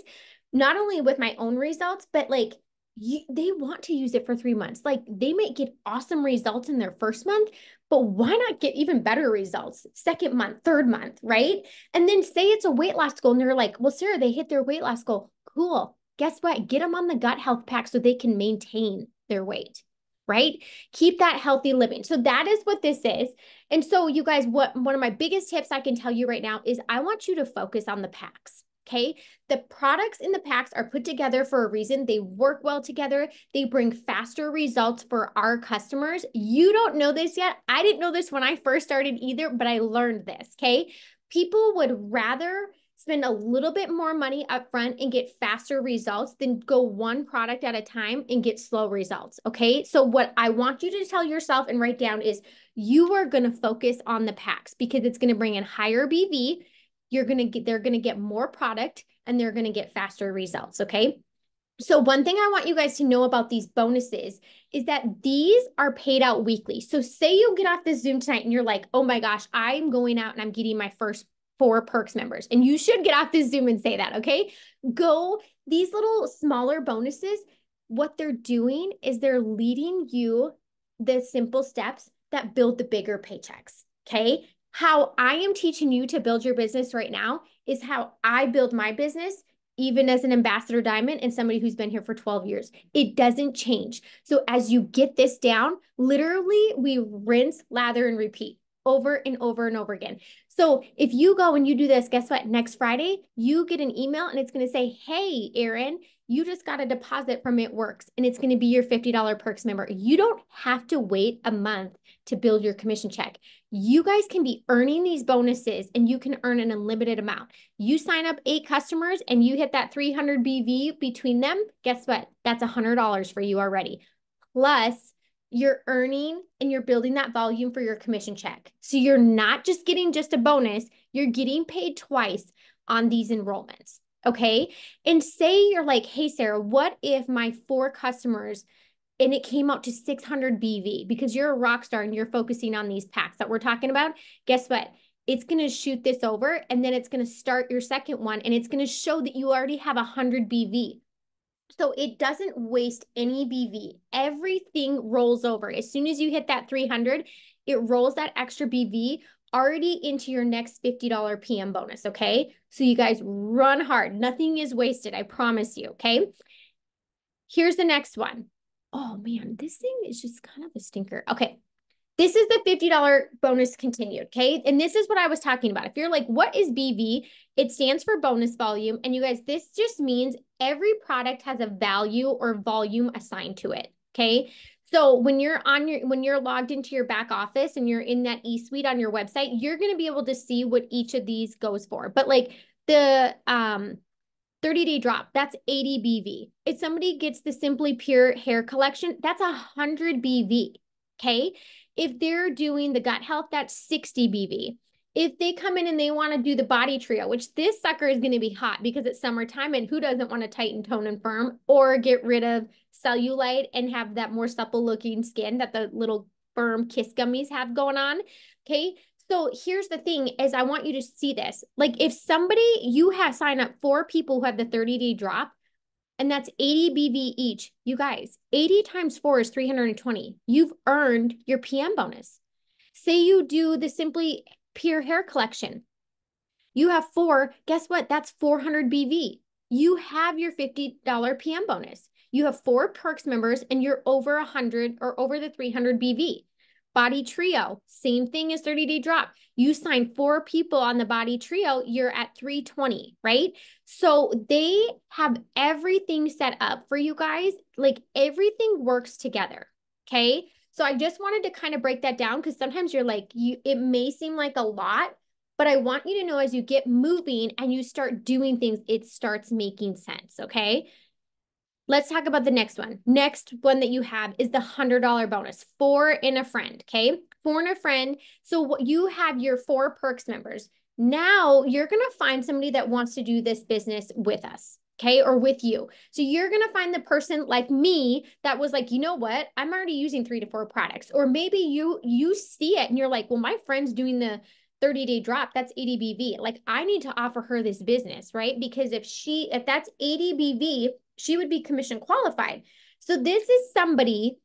not only with my own results, but like they want to use it for 3 months. Like they may get awesome results in their first month, but why not get even better results second month, third month, right? And then say it's a weight loss goal and they're like, well, Sarah, they hit their weight loss goal. Cool. Guess what? Get them on the gut health pack so they can maintain their weight, right? Keep that healthy living. So that is what this is. And so you guys, one of my biggest tips I can tell you right now is I want you to focus on the packs. Okay. The products in the packs are put together for a reason. They work well together. They bring faster results for our customers. You don't know this yet. I didn't know this when I first started either, but I learned this. Okay. People would rather spend a little bit more money up front and get faster results than go one product at a time and get slow results. Okay. So what I want you to tell yourself and write down is you are going to focus on the packs because it's going to bring in higher BV. They're going to get more product and they're going to get faster results. Okay. So one thing I want you guys to know about these bonuses is that these are paid out weekly. So say you get off this Zoom tonight and you're like, oh my gosh, I'm going out and I'm getting my first 4 Perks members. And you should get off this Zoom and say that. Okay. These little smaller bonuses, what they're doing is they're leading you the simple steps that build the bigger paychecks. Okay. How I am teaching you to build your business right now is how I build my business, even as an ambassador diamond and somebody who's been here for 12 years. It doesn't change. So as you get this down, literally we rinse, lather, and repeat over and over and over again. So if you go and you do this, guess what? Next Friday, you get an email and it's going to say, hey, Erin, you just got a deposit from It Works, and it's going to be your $50 perks member. You don't have to wait a month to build your commission check. You guys can be earning these bonuses and you can earn an unlimited amount. You sign up 8 customers and you hit that 300 BV between them. Guess what? That's $100 for you already. Plus, you're earning and you're building that volume for your commission check. So you're not just getting just a bonus, you're getting paid twice on these enrollments. Okay. And say you're like, hey, Sarah, what if my 4 customers and it came out to 600 BV because you're a rock star and you're focusing on these packs that we're talking about? Guess what? It's going to shoot this over and then it's going to start your second one and it's going to show that you already have 100 BV. So it doesn't waste any BV. Everything rolls over. As soon as you hit that 300, it rolls that extra BV already into your next $50 PM bonus, okay? So you guys run hard. Nothing is wasted, I promise you, okay? Here's the next one. Oh man, this thing is just kind of a stinker. Okay. This is the $50 bonus continued, okay? And this is what I was talking about. If you're like, what is BV? It stands for bonus volume. And you guys, this just means every product has a value or volume assigned to it, okay? So when you're logged into your back office and you're in that e-suite on your website, you're going to be able to see what each of these goes for. But like the 30-day drop, that's 80 BV. If somebody gets the Simply Pure hair collection, that's 100 BV, okay? If they're doing the gut health, that's 60 BV. If they come in and they want to do the body trio, which this sucker is going to be hot because it's summertime and who doesn't want to tighten, tone, and firm or get rid of cellulite and have that more supple looking skin that the little firm Kiss gummies have going on, okay? So here's the thing is I want you to see this. Like if you have signed up 4 people who have the 30-day drop, and that's 80 BV each. You guys, 80 times 4 is 320. You've earned your PM bonus. Say you do the Simply Pure hair collection. You have 4. Guess what? That's 400 BV. You have your $50 PM bonus. You have 4 perks members and you're over 100 or over the 300 BV. Body trio, same thing as 30-day drop. You sign 4 people on the body trio, you're at 320, right? So they have everything set up for you guys. Like everything works together, okay? So I just wanted to kind of break that down because sometimes you're like, it may seem like a lot, but I want you to know as you get moving and you start doing things, it starts making sense, okay? Let's talk about the next one. Next one that you have is the $100 bonus, 4 and a friend, okay? 4 and a friend. So you have your 4 perks members. Now you're going to find somebody that wants to do this business with us, okay? Or with you. So you're going to find the person like me that was like, you know what? I'm already using 3 to 4 products. Or maybe you see it and you're like, well, my friend's doing the 30-day drop, that's 80 BV. Like I need to offer her this business, right? Because if that's 80 BV, she would be commission qualified. So this is somebody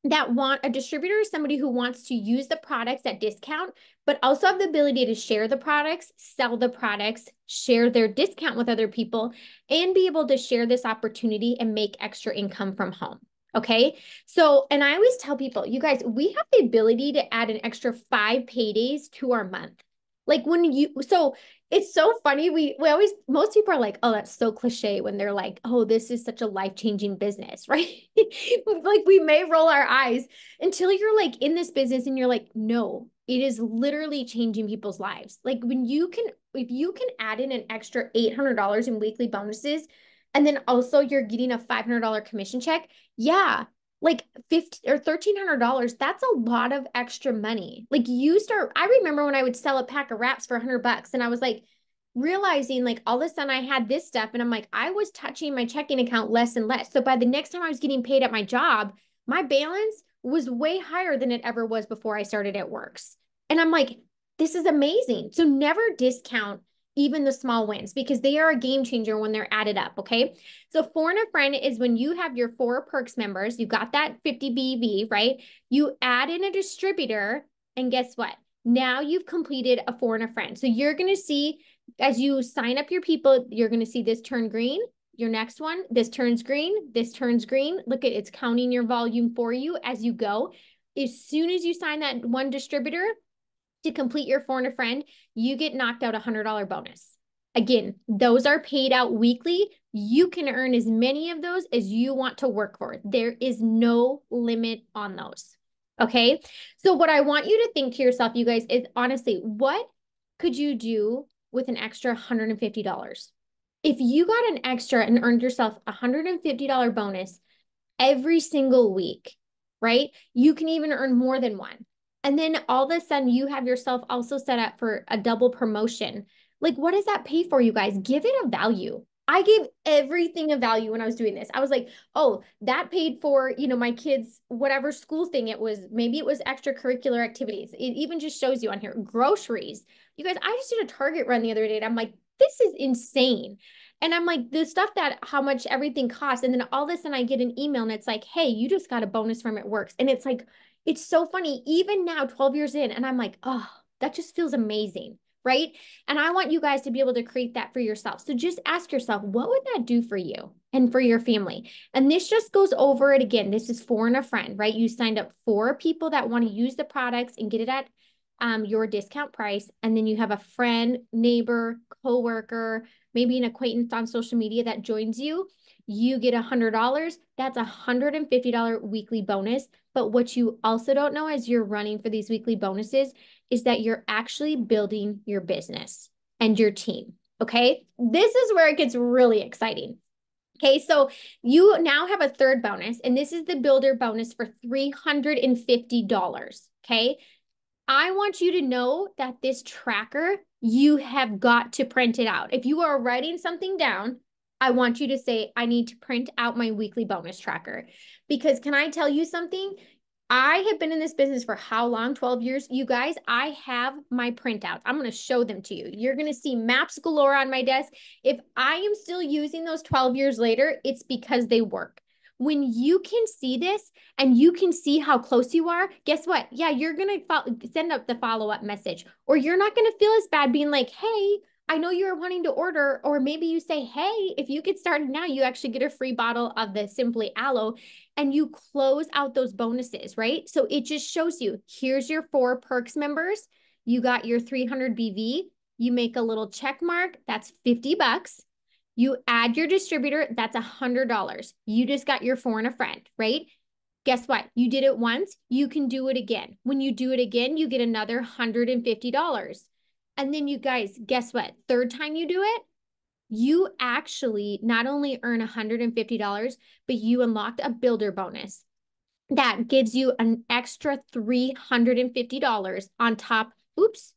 that a distributor is somebody who wants to use the products at discount, but also have the ability to share the products, sell the products, share their discount with other people, and be able to share this opportunity and make extra income from home. Okay. So, and I always tell people, you guys, we have the ability to add an extra 5 paydays to our month. Like so it's so funny. We always, most people are like, oh, that's so cliche when they're like, oh, this is such a life-changing business, right? Like we may roll our eyes until you're like in this business and you're like, no, it is literally changing people's lives. Like if you can add in an extra $800 in weekly bonuses, and then also you're getting a $500 commission check. Yeah. Like $1,500 or $1,300, that's a lot of extra money. Like I remember when I would sell a pack of wraps for $100 and I was like realizing like all of a sudden I had this stuff and I'm like, I was touching my checking account less and less. So by the next time I was getting paid at my job, my balance was way higher than it ever was before I started at Works. And I'm like, this is amazing. So never discount even the small wins because they are a game changer when they're added up, okay? So 4 and a friend is when you have your 4 perks members, you got that 50 BV, right? You add in a distributor and guess what? Now you've completed a 4 and a friend. So you're going to see as you sign up your people, you're going to see this turn green, your next one, this turns green, this turns green. Look at it's counting your volume for you as you go. As soon as you sign that one distributor, to complete your phone a friend, you get knocked out $100 bonus. Again, those are paid out weekly. You can earn as many of those as you want to work for. There is no limit on those. Okay. So what I want you to think to yourself, you guys, is honestly, what could you do with an extra $150? If you got an extra and earned yourself a $150 bonus every single week, right? You can even earn more than one. And then all of a sudden you have yourself also set up for a double promotion. Like, what does that pay for, you guys? Give it a value. I gave everything a value when I was doing this. I was like, oh, that paid for, my kids, whatever school thing it was. Maybe it was extracurricular activities. It even just shows you on here, groceries. You guys, I just did a Target run the other day and I'm like, this is insane. And I'm like, the stuff that how much everything costs. And then all of a sudden I get an email and it's like, hey, you just got a bonus from It Works. And it's like, it's so funny, even now, 12 years in. And I'm like, oh, that just feels amazing. Right. And I want you guys to be able to create that for yourself. So just ask yourself, what would that do for you and for your family? And this just goes over it again. This is for a friend, right? You signed up 4 people that want to use the products and get it at your discount price. And then you have a friend, neighbor, coworker, maybe an acquaintance on social media that joins you. You get $100. That's a $150 weekly bonus. But what you also don't know as you're running for these weekly bonuses is that you're actually building your business and your team. Okay. This is where it gets really exciting. Okay. So you now have a third bonus, and this is the builder bonus for $350. Okay. I want you to know that this tracker, you have got to print it out. If you are writing something down, I want you to say, I need to print out my weekly bonus tracker. Because can I tell you something? I have been in this business for how long? 12 years. You guys, I have my printouts. I'm going to show them to you. You're going to see maps galore on my desk. If I am still using those 12 years later, it's because they work. When you can see this and you can see how close you are, guess what? Yeah, you're going to send up the follow-up message, or you're not going to feel as bad being like, hey, I know you're wanting to order, or maybe you say, hey, if you get started now, you actually get a free bottle of the Simply Aloe, and you close out those bonuses, right? So it just shows you, here's your 4 perks members. You got your 300 BV. You make a little check mark. That's $50. You add your distributor. That's $100. You just got your 4 and a friend, right? Guess what? You did it once. You can do it again. When you do it again, you get another $150. And then you guys, guess what? Third time you do it, you actually not only earn $150, but you unlocked a builder bonus that gives you an extra $350 on top. Oops,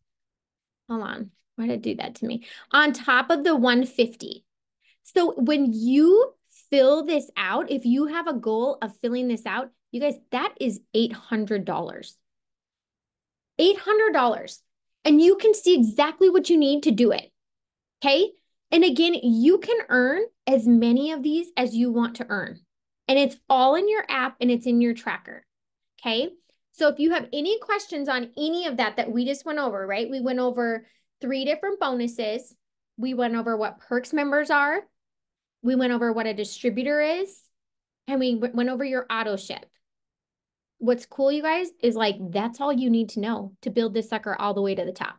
hold on. Why did it do that to me? On top of the 150. So when you fill this out, if you have a goal of filling this out, you guys, that is $800. $800. And you can see exactly what you need to do it. Okay. And again, you can earn as many of these as you want to earn. And it's all in your app and it's in your tracker. Okay. So if you have any questions on any of that we just went over, right? We went over 3 different bonuses. We went over what perks members are. We went over what a distributor is. And we went over your auto ship. What's cool, you guys, is like, that's all you need to know to build this sucker all the way to the top.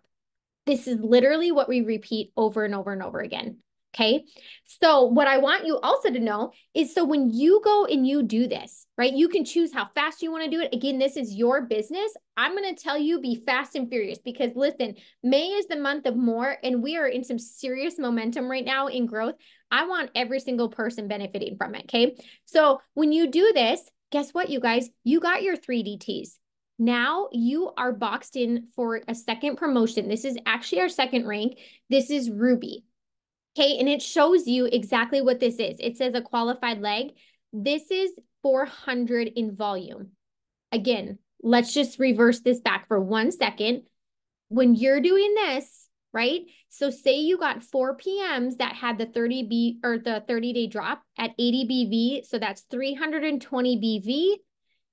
This is literally what we repeat over and over and over again. Okay. So what I want you also to know is, so when you go and you do this, right, you can choose how fast you want to do it. Again, this is your business. I'm going to tell you, be fast and furious, because listen, May is the month of more, and we are in some serious momentum right now in growth. I want every single person benefiting from it. Okay. So when you do this, guess what, you guys, you got your 3DTs. Now you are boxed in for a second promotion. This is actually our second rank. This is Ruby. Okay. And it shows you exactly what this is. It says a qualified leg. This is 400 in volume. Again, let's just reverse this back for 1 second. When you're doing this, right? So say you got 4 PMs that had the 30-day drop at 80 BV. So that's 320 BV.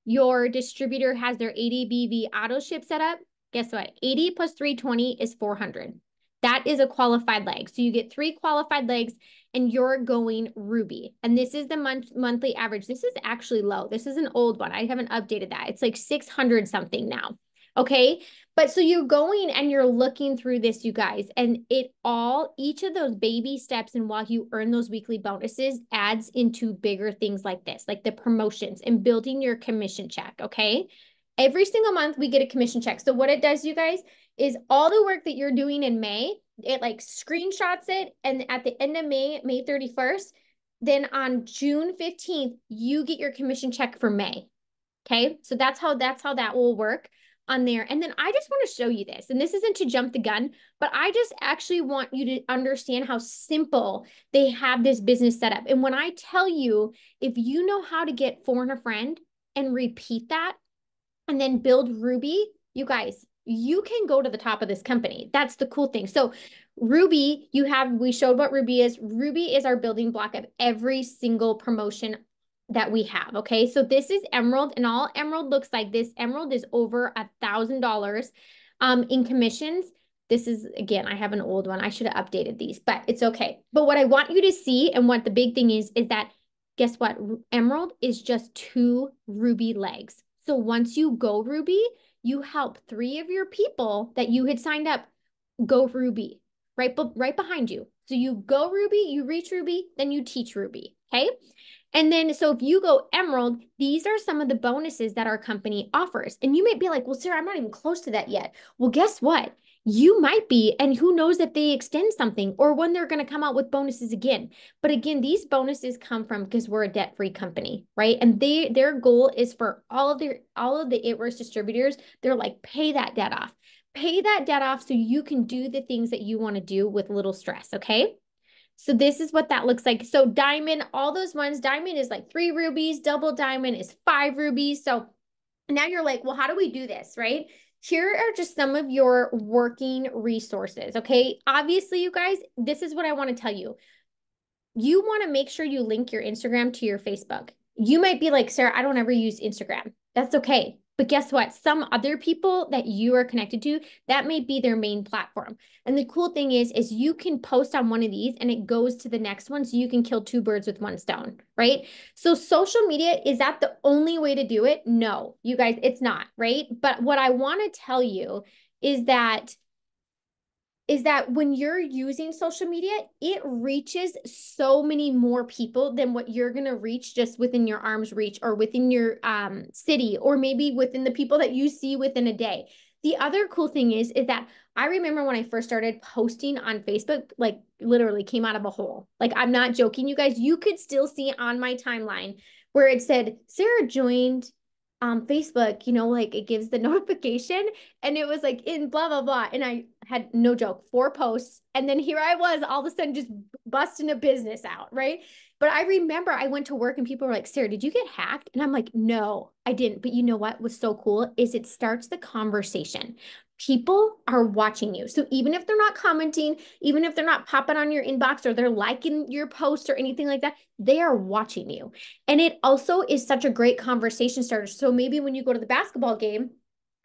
Your distributor has their 80 BV auto ship set up. Guess what? 80 plus 320 is 400. That is a qualified leg. So you get 3 qualified legs and you're going Ruby. And this is the monthly average. This is actually low. This is an old one. I haven't updated that. It's like 600 something now. Okay. But so you're going and you're looking through this, you guys, and each of those baby steps and while you earn those weekly bonuses adds into bigger things like this, like the promotions and building your commission check. Okay. Every single month we get a commission check. So what it does, you guys, is all the work that you're doing in May, it like screenshots it. And at the end of May, May 31st, then on June 15th, you get your commission check for May. Okay. So that's how that will work on there. And then I just want to show you this, and this isn't to jump the gun, but I just actually want you to understand how simple they have this business set up. And when I tell you, if you know how to get phone a friend and repeat that and then build Ruby, you guys, you can go to the top of this company. That's the cool thing. So Ruby, we showed what Ruby is. Ruby is our building block of every single promotion that we have. Okay. So this is Emerald, and all Emerald looks like this. Emerald is over $1,000 in commissions. This is, again, I have an old one. I should have updated these, but it's okay. But what I want you to see, and what the big thing is that guess what? Emerald is just 2 Ruby legs. So once you go Ruby, you help 3 of your people that you had signed up go Ruby right behind you. So you go Ruby, you reach Ruby, then you teach Ruby. Okay. And then, so if you go Emerald, these are some of the bonuses that our company offers. And you might be like, well, Sarah, I'm not even close to that yet. Well, guess what? You might be, and who knows if they extend something or when they're going to come out with bonuses again. But again, these bonuses come from because we're a debt-free company, right? And their goal is for all of the It Works distributors, they're like, pay that debt off. Pay that debt off so you can do the things that you want to do with little stress, okay? So this is what that looks like. So diamond, all those ones, diamond is like 3 rubies, double diamond is 5 rubies. So now you're like, well, how do we do this, right? Here are just some of your working resources, okay? Obviously, you guys, this is what I want to tell you. You want to make sure you link your Instagram to your Facebook. You might be like, Sarah, I don't ever use Instagram. That's okay. But guess what? Some other people that you are connected to, that may be their main platform. And the cool thing is you can post on one of these and it goes to the next one. So you can kill 2 birds with 1 stone, right? So social media, is that the only way to do it? No, you guys, it's not, right? But what I want to tell you is that when you're using social media, it reaches so many more people than what you're going to reach just within your arm's reach or within your city, or maybe within the people that you see within a day. The other cool thing is that I remember when I first started posting on Facebook, like literally came out of a hole. Like, I'm not joking, you guys, you could still see on my timeline where it said, Sarah joined Facebook, like it gives the notification, and it was like in blah, blah, blah. And I had, no joke, 4 posts. And then here I was all of a sudden just busting a business out, right? But I remember I went to work and people were like, Sarah, did you get hacked? And I'm like, no, I didn't. But you know what was so cool is it starts the conversation. People are watching you. So even if they're not commenting, even if they're not popping on your inbox or they're liking your post or anything like that, they are watching you. And it also is such a great conversation starter. So maybe when you go to the basketball game,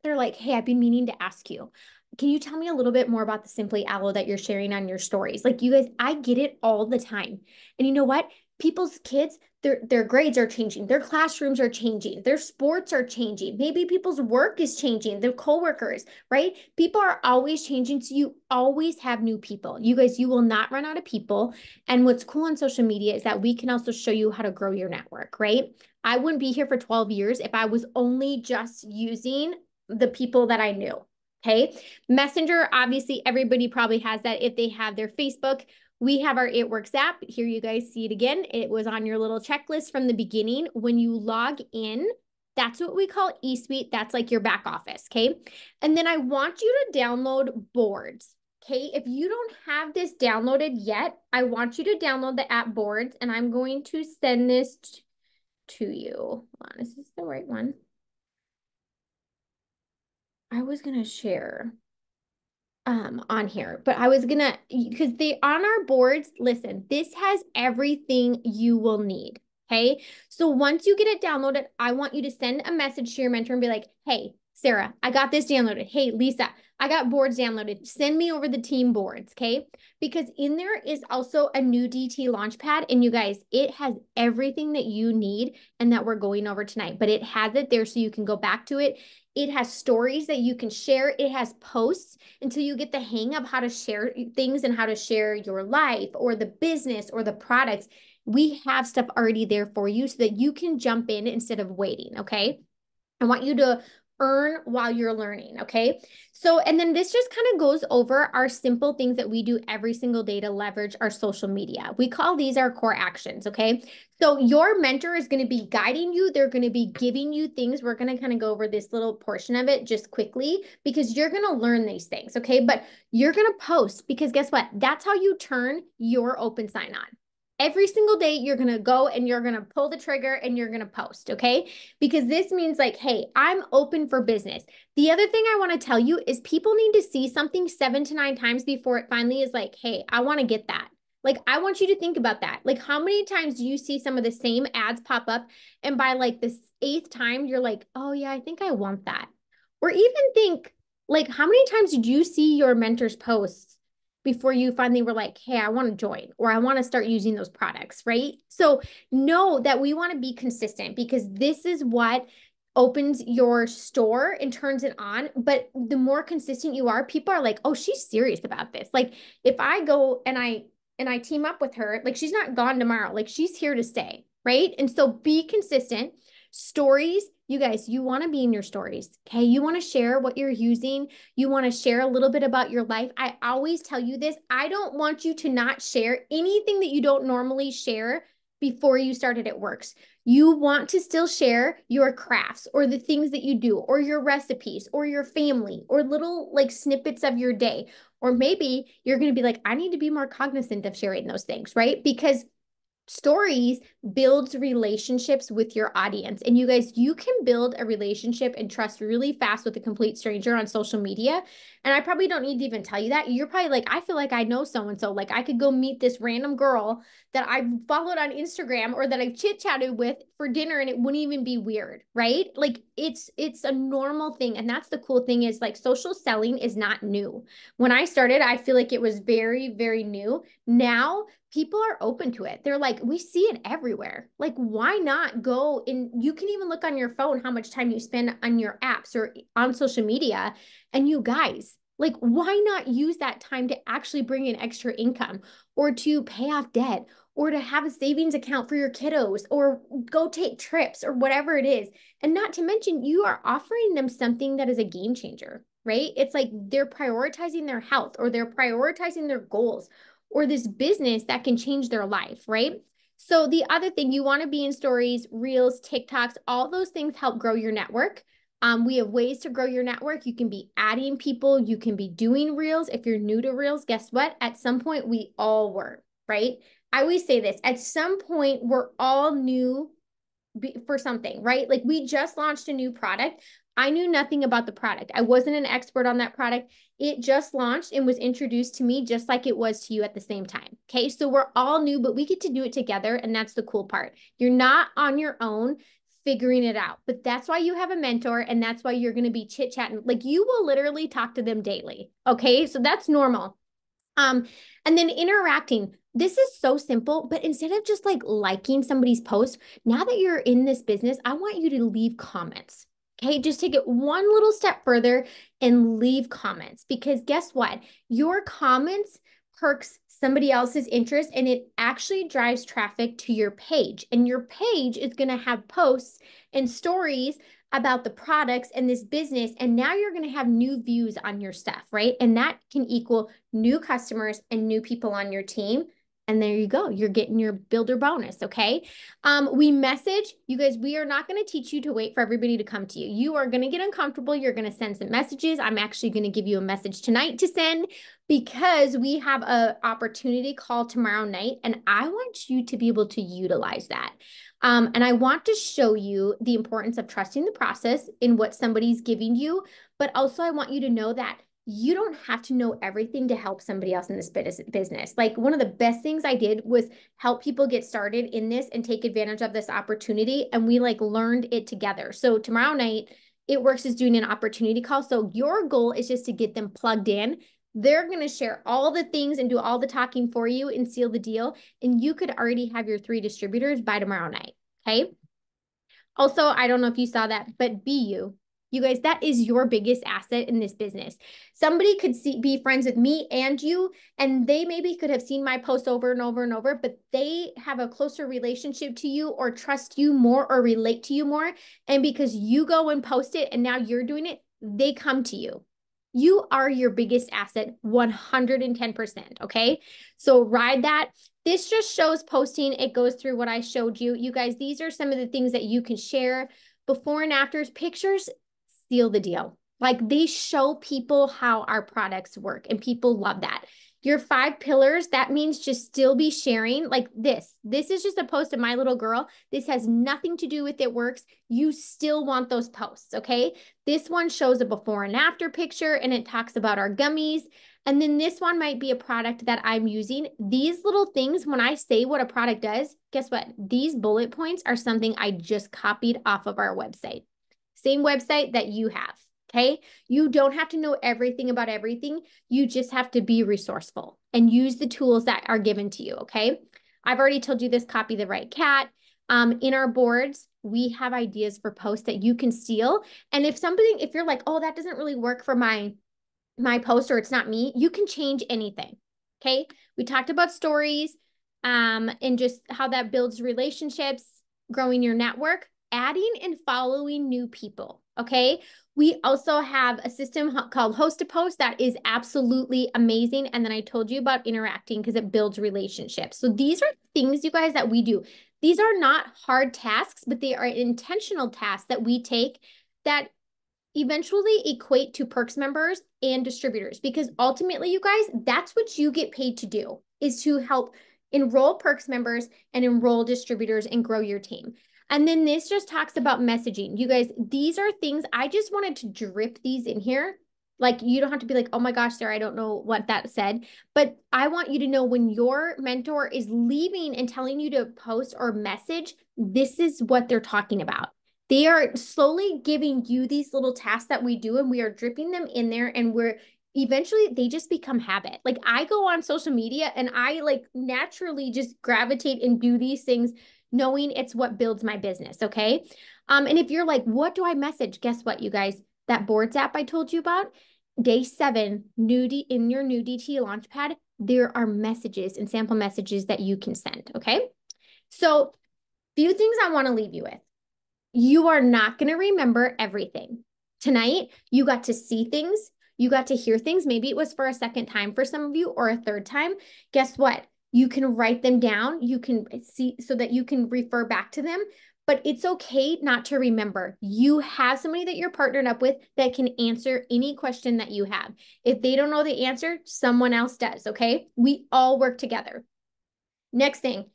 they're like, hey, I've been meaning to ask you, can you tell me a little bit more about the Simply Aloe that you're sharing on your stories? Like, you guys, I get it all the time. And you know what? People's kids, their grades are changing. Their classrooms are changing. Their sports are changing. Maybe people's work is changing. Their coworkers, right? People are always changing. So you always have new people. You guys, you will not run out of people. And what's cool on social media is that we can also show you how to grow your network, right? I wouldn't be here for 12 years if I was only just using the people that I knew. Okay. Messenger, obviously, everybody probably has that if they have their Facebook. We have our It Works app. Here you guys see it again. It was on your little checklist from the beginning. When you log in, that's what we call eSuite. That's like your back office. Okay. And then I want you to download Boards. Okay. If you don't have this downloaded yet, I want you to download the app Boards, and I'm going to send this to you. Hold on, is this the right one? I was going to share on here, but I was gonna, because they on our boards, listen, this has everything you will need. Okay. So once you get it downloaded, I want you to send a message to your mentor and be like, hey, Sarah, I got this downloaded. Hey, Lisa, I got boards downloaded. Send me over the team boards, okay? Because in there is also a new DT Launchpad. And you guys, it has everything that you need and that we're going over tonight. But it has it there so you can go back to it. It has stories that you can share. It has posts until you get the hang of how to share things and how to share your life or the business or the products. We have stuff already there for you so that you can jump in instead of waiting, okay? I want you to earn while you're learning, okay? So, and then this just kind of goes over our simple things that we do every single day to leverage our social media. We call these our core actions, okay? So your mentor is going to be guiding you. They're going to be giving you things. We're going to kind of go over this little portion of it just quickly because you're going to learn these things, okay? But you're going to post because guess what? That's how you turn your open sign on. Every single day, you're going to go and you're going to pull the trigger and you're going to post, okay? Because this means like, hey, I'm open for business. The other thing I want to tell you is people need to see something 7 to 9 times before it finally is like, hey, I want to get that. Like, I want you to think about that. Like, how many times do you see some of the same ads pop up? And by like the 8th time, you're like, oh yeah, I think I want that. Or even think, like, how many times did you see your mentor's posts before you finally were like, hey, I want to join or I want to start using those products, right? So know that we want to be consistent because this is what opens your store and turns it on. But the more consistent you are, people are like, oh, she's serious about this. Like if I go and I team up with her, like she's not gone tomorrow, like she's here to stay, right? And so be consistent. Stories, you guys, you want to be in your stories, okay? You want to share what you're using. You want to share a little bit about your life. I always tell you this. I don't want you to not share anything that you don't normally share before you started It Works. You want to still share your crafts or the things that you do or your recipes or your family or little like snippets of your day. Or maybe you're going to be like, I need to be more cognizant of sharing those things, right? Because stories builds relationships with your audience. And you guys, you can build a relationship and trust really fast with a complete stranger on social media. And I probably don't need to even tell you that. You're probably like, I feel like I know so-and-so. Like I could go meet this random girl that I've followed on Instagram or that I've chit-chatted with for dinner and it wouldn't even be weird, right? Like it's a normal thing. And that's the cool thing is like social selling is not new. When I started, I feel like it was very, very new. Now people are open to it. They're like, we see it everywhere. Like, why not go and you can even look on your phone how much time you spend on your apps or on social media. And you guys, like, why not use that time to actually bring in extra income or to pay off debt or to have a savings account for your kiddos or go take trips or whatever it is. And not to mention, you are offering them something that is a game changer, right? It's like they're prioritizing their health or they're prioritizing their goals or this business that can change their life, right? So the other thing, you want to be in stories, reels, TikToks, all those things help grow your network. We have ways to grow your network. You can be adding people. You can be doing reels. If you're new to reels, guess what? At some point, we all were, right? I always say this, at some point, we're all new for something, right? Like we just launched a new product. I knew nothing about the product. I wasn't an expert on that product. It just launched and was introduced to me just like it was to you at the same time. Okay. So we're all new, but we get to do it together. And that's the cool part. You're not on your own figuring it out, but that's why you have a mentor. And that's why you're going to be chit chatting. Like you will literally talk to them daily. Okay. So that's normal. And then interacting. This is so simple, but instead of just like liking somebody's post, now that you're in this business, I want you to leave comments. Okay, just take it one little step further and leave comments because guess what? Your comments perks somebody else's interest and it actually drives traffic to your page. And your page is going to have posts and stories about the products and this business. And now you're going to have new views on your stuff, right? And that can equal new customers and new people on your team. And there you go. You're getting your builder bonus. Okay. We message you guys. We are not going to teach you to wait for everybody to come to you. You are going to get uncomfortable. You're going to send some messages. I'm actually going to give you a message tonight to send because we have an opportunity call tomorrow night. And I want you to be able to utilize that. And I want to show you the importance of trusting the process in what somebody's giving you. But also I want you to know that you don't have to know everything to help somebody else in this business. Like one of the best things I did was help people get started in this and take advantage of this opportunity. And we like learned it together. So tomorrow night, It Works is doing an opportunity call. So your goal is just to get them plugged in. They're going to share all the things and do all the talking for you and seal the deal. And you could already have your 3 distributors by tomorrow night. Okay. Also, I don't know if you saw that, but be you. You guys, that is your biggest asset in this business. Somebody could be friends with me and you, and they maybe could have seen my post over and over and over, but they have a closer relationship to you or trust you more or relate to you more. And because you go and post it and now you're doing it, they come to you. You are your biggest asset, 110%. Okay. So ride that. This just shows posting. It goes through what I showed you. You guys, these are some of the things that you can share. Before and afters, pictures seal the deal. Like they show people how our products work and people love that. Your 5 pillars, that means just still be sharing like this. This is just a post of my little girl. This has nothing to do with It Works. You still want those posts, okay? This one shows a before and after picture and it talks about our gummies. And then this one might be a product that I'm using. These little things, when I say what a product does, guess what? These bullet points are something I just copied off of our website. Same website that you have, okay? You don't have to know everything about everything. You just have to be resourceful and use the tools that are given to you, okay? I've already told you this, copy the right cat. In our boards, we have ideas for posts that you can steal. And if you're like, oh, that doesn't really work for my post or it's not me, you can change anything, okay? We talked about stories and just how that builds relationships, growing your network, adding and following new people, okay? We also have a system called Host to Post that is absolutely amazing. And then I told you about interacting because it builds relationships. So these are things, you guys, that we do. These are not hard tasks, but they are intentional tasks that we take that eventually equate to Perks members and distributors, because ultimately, you guys, that's what you get paid to do, is to help enroll Perks members and enroll distributors and grow your team. And then this just talks about messaging. You guys, these are things I just wanted to drip these in here. Like, you don't have to be like, oh my gosh, Sarah, I don't know what that said. But I want you to know when your mentor is leaving and telling you to post or message, this is what they're talking about. They are slowly giving you these little tasks that we do, and we are dripping them in there, and eventually they just become habit. Like, I go on social media and I like naturally just gravitate and do these things knowing it's what builds my business, okay? And if you're like, what do I message? Guess what, you guys? That boards app I told you about, day 7, in your new DT Launchpad, there are messages and sample messages that you can send, okay? So, few things I want to leave you with. You are not going to remember everything. Tonight, you got to see things. You got to hear things. Maybe it was for a second time for some of you or a third time. Guess what? You can write them down. You can see so that you can refer back to them. But it's okay not to remember. You have somebody that you're partnered up with that can answer any question that you have. If they don't know the answer, someone else does, okay? We all work together. Next thing,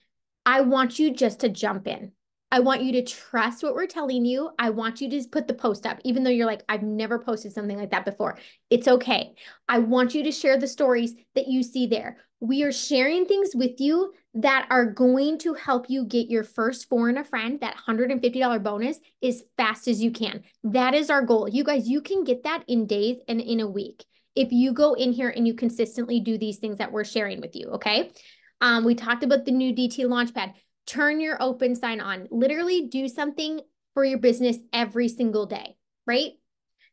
I want you just to jump in. I want you to trust what we're telling you. I want you to just put the post up, even though you're like, I've never posted something like that before. It's okay. I want you to share the stories that you see there. We are sharing things with you that are going to help you get your first 4 and a friend, that $150 bonus, as fast as you can. That is our goal. You guys, you can get that in days and in a week if you go in here and you consistently do these things that we're sharing with you, okay? We talked about the new DT Launchpad. Turn your open sign on. Literally do something for your business every single day, right?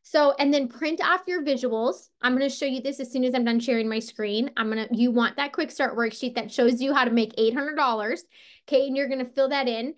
So, and then print off your visuals. I'm going to show you this as soon as I'm done sharing my screen. You want that quick start worksheet that shows you how to make $800. Okay. And you're going to fill that in.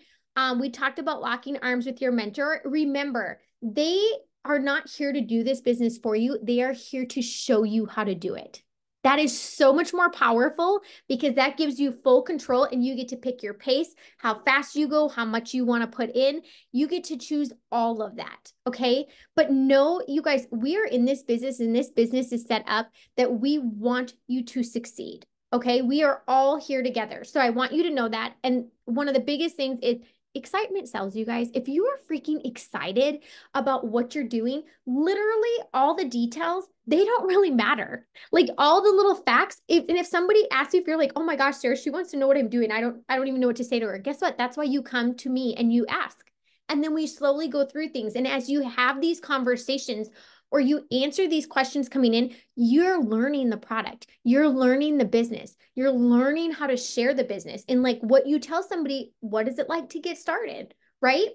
We talked about locking arms with your mentor. Remember, they are not here to do this business for you. They are here to show you how to do it. That is so much more powerful because that gives you full control and you get to pick your pace, how fast you go, how much you want to put in. You get to choose all of that, okay? But no, you guys, we are in this business and this business is set up that we want you to succeed, okay? We are all here together. So I want you to know that. And one of the biggest things is excitement sells, you guys. If you are freaking excited about what you're doing, literally all the details, they don't really matter. Like all the little facts. If somebody asks you, if you're like, oh my gosh, Sarah, she wants to know what I'm doing. I don't even know what to say to her. Guess what? That's why you come to me and you ask. And then we slowly go through things. And as you have these conversations or you answer these questions coming in, you're learning the product, you're learning the business, you're learning how to share the business. And like what you tell somebody, what is it like to get started, right?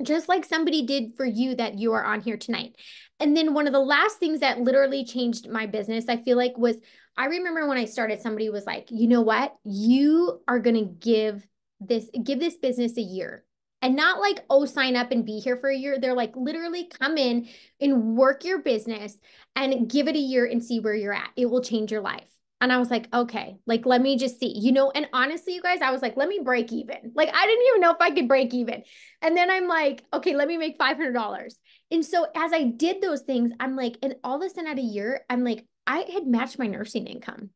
Just like somebody did for you that you are on here tonight. And then one of the last things that literally changed my business, I feel like, was I remember when I started, somebody was like, you know what? You are going to give this business a year. And not like, oh, sign up and be here for a year. They're like, literally come in and work your business and give it a year and see where you're at. It will change your life. And I was like, okay, like, let me just see, and honestly, you guys, I was like, let me break even. Like, I didn't even know if I could break even. And then I'm like, okay, let me make $500. And so as I did those things, I'm like, and all of a sudden at a year, I'm like, I had matched my nursing income.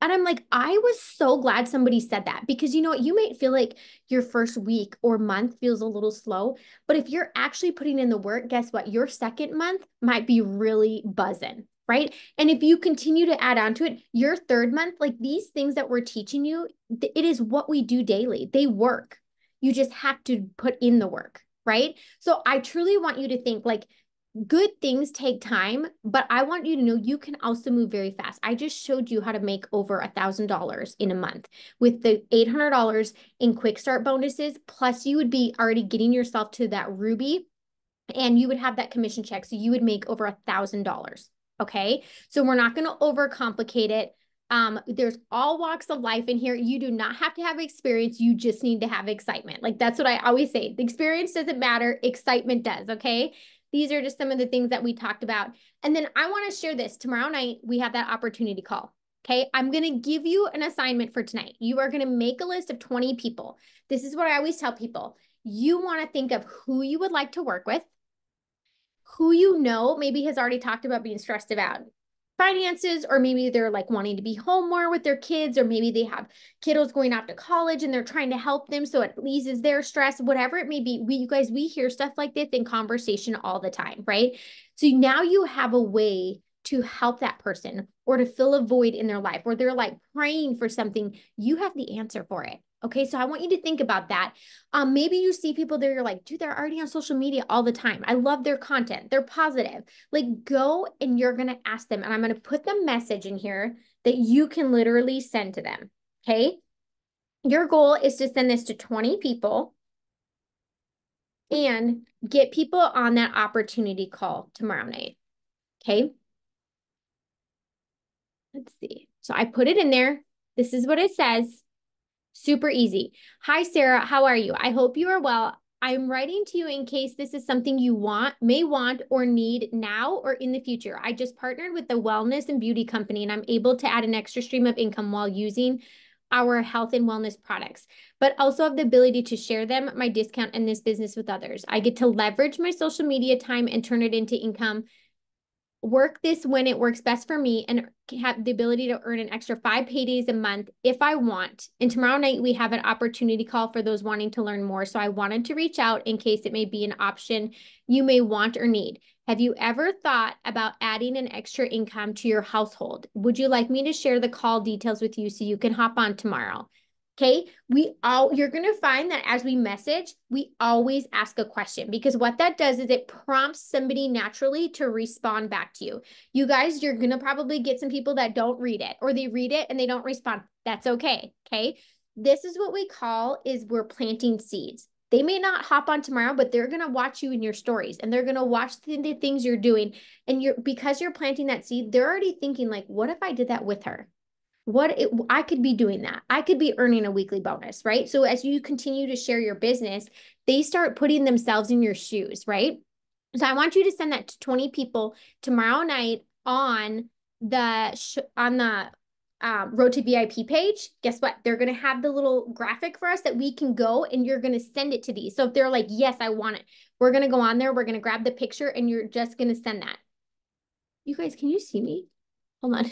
And I'm like, I was so glad somebody said that because you know what? You might feel like your first week or month feels a little slow, but if you're actually putting in the work, guess what? Your second month might be really buzzing, right? And if you continue to add on to it, your third month, like these things that we're teaching you, it is what we do daily. They work. You just have to put in the work, right? So I truly want you to think like, good things take time, but I want you to know you can also move very fast. I just showed you how to make over $1,000 in a month with the $800 in quick start bonuses. Plus, you would be already getting yourself to that Ruby and you would have that commission check. So you would make over $1,000. Okay. So we're not going to overcomplicate it. There's all walks of life in here. You do not have to have experience. You just need to have excitement. Like that's what I always say. The experience doesn't matter. Excitement does. Okay. These are just some of the things that we talked about. And then I want to share this. Tomorrow night, we have that opportunity call. Okay. I'm going to give you an assignment for tonight. You are going to make a list of 20 people. This is what I always tell people. You want to think of who you would like to work with, who you know maybe has already talked about being stressed about finances, or maybe they're like wanting to be home more with their kids, or maybe they have kiddos going off to college and they're trying to help them so it eases their stress, whatever it may be. We hear stuff like this in conversation all the time, right? So now you have a way to help that person or to fill a void in their life, or they're like praying for something. You have the answer for it. Okay, so I want you to think about that. Maybe you see people there, you're like, dude, they're already on social media all the time. I love their content. They're positive. Like go and you're going to ask them, and I'm going to put the message in here that you can literally send to them. Okay. Your goal is to send this to 20 people and get people on that opportunity call tomorrow night. Okay. Let's see. So I put it in there. This is what it says. Super easy. Hi, Sarah. How are you? I hope you are well. I'm writing to you in case this is something you may want or need now or in the future. I just partnered with the wellness and beauty company, and I'm able to add an extra stream of income while using our health and wellness products, but also have the ability to share them, my discount, and this business with others. I get to leverage my social media time and turn it into income, work this when it works best for me, and have the ability to earn an extra 5 paydays a month if I want. And tomorrow night, we have an opportunity call for those wanting to learn more. So I wanted to reach out in case it may be an option you may want or need. Have you ever thought about adding an extra income to your household? Would you like me to share the call details with you so you can hop on tomorrow? Okay, you're going to find that as we message, we always ask a question, because what that does is it prompts somebody naturally to respond back to you. You guys, you're going to probably get some people that don't read it, or they read it and they don't respond. That's okay. Okay. This is what we call is we're planting seeds. They may not hop on tomorrow, but they're going to watch you in your stories, and they're going to watch the things you're doing. And because you're planting that seed, they're already thinking like, what if I did that with her? I could be doing that. I could be earning a weekly bonus, right? So as you continue to share your business, they start putting themselves in your shoes, right? So I want you to send that to 20 people tomorrow night on the Road to VIP page. Guess what? They're going to have the little graphic for us that we can go, and you're going to send it to these. So if they're like, yes, I want it, we're going to go on there. We're going to grab the picture, and you're just going to send that. You guys, can you see me? Hold on.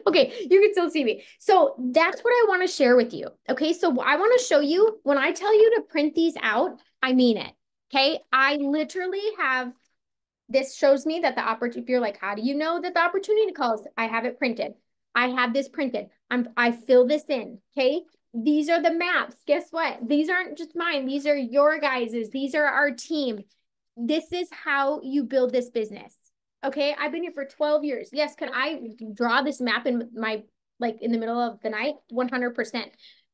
Okay, you can still see me. So that's what I want to share with you. Okay, so I want to show you, when I tell you to print these out, I mean it. Okay, I literally have, this shows me that the opportunity, if you're like, how do you know that the opportunity calls? I have it printed. I have this printed. I fill this in, okay? These are the maps. Guess what? These aren't just mine. These are your guys's. These are our team. This is how you build this business. Okay. I've been here for 12 years. Yes. Could I draw this map in my, like in the middle of the night? 100%.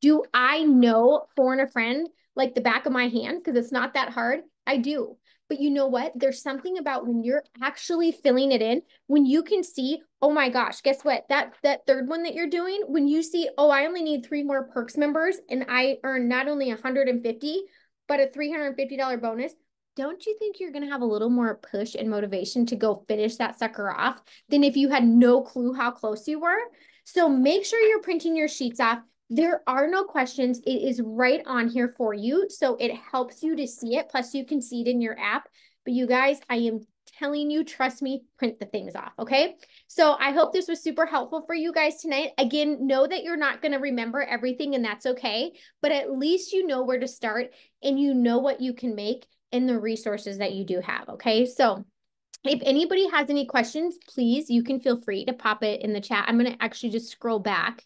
Do I know Phone a Friend like the back of my hand? Because it's not that hard. I do. But you know what? There's something about when you're actually filling it in, when you can see, oh my gosh, guess what? That third one that you're doing, when you see, oh, I only need 3 more Perks members and I earn not only 150, but a $350 bonus. Don't you think you're going to have a little more push and motivation to go finish that sucker off than if you had no clue how close you were? So make sure you're printing your sheets off. There are no questions. It is right on here for you. So it helps you to see it. Plus you can see it in your app. But you guys, I am telling you, trust me, print the things off. Okay. So I hope this was super helpful for you guys tonight. Again, know that you're not going to remember everything and that's okay. But at least you know where to start and you know what you can make and the resources that you do have. Okay. So if anybody has any questions, please, you can feel free to pop it in the chat. I'm going to actually just scroll back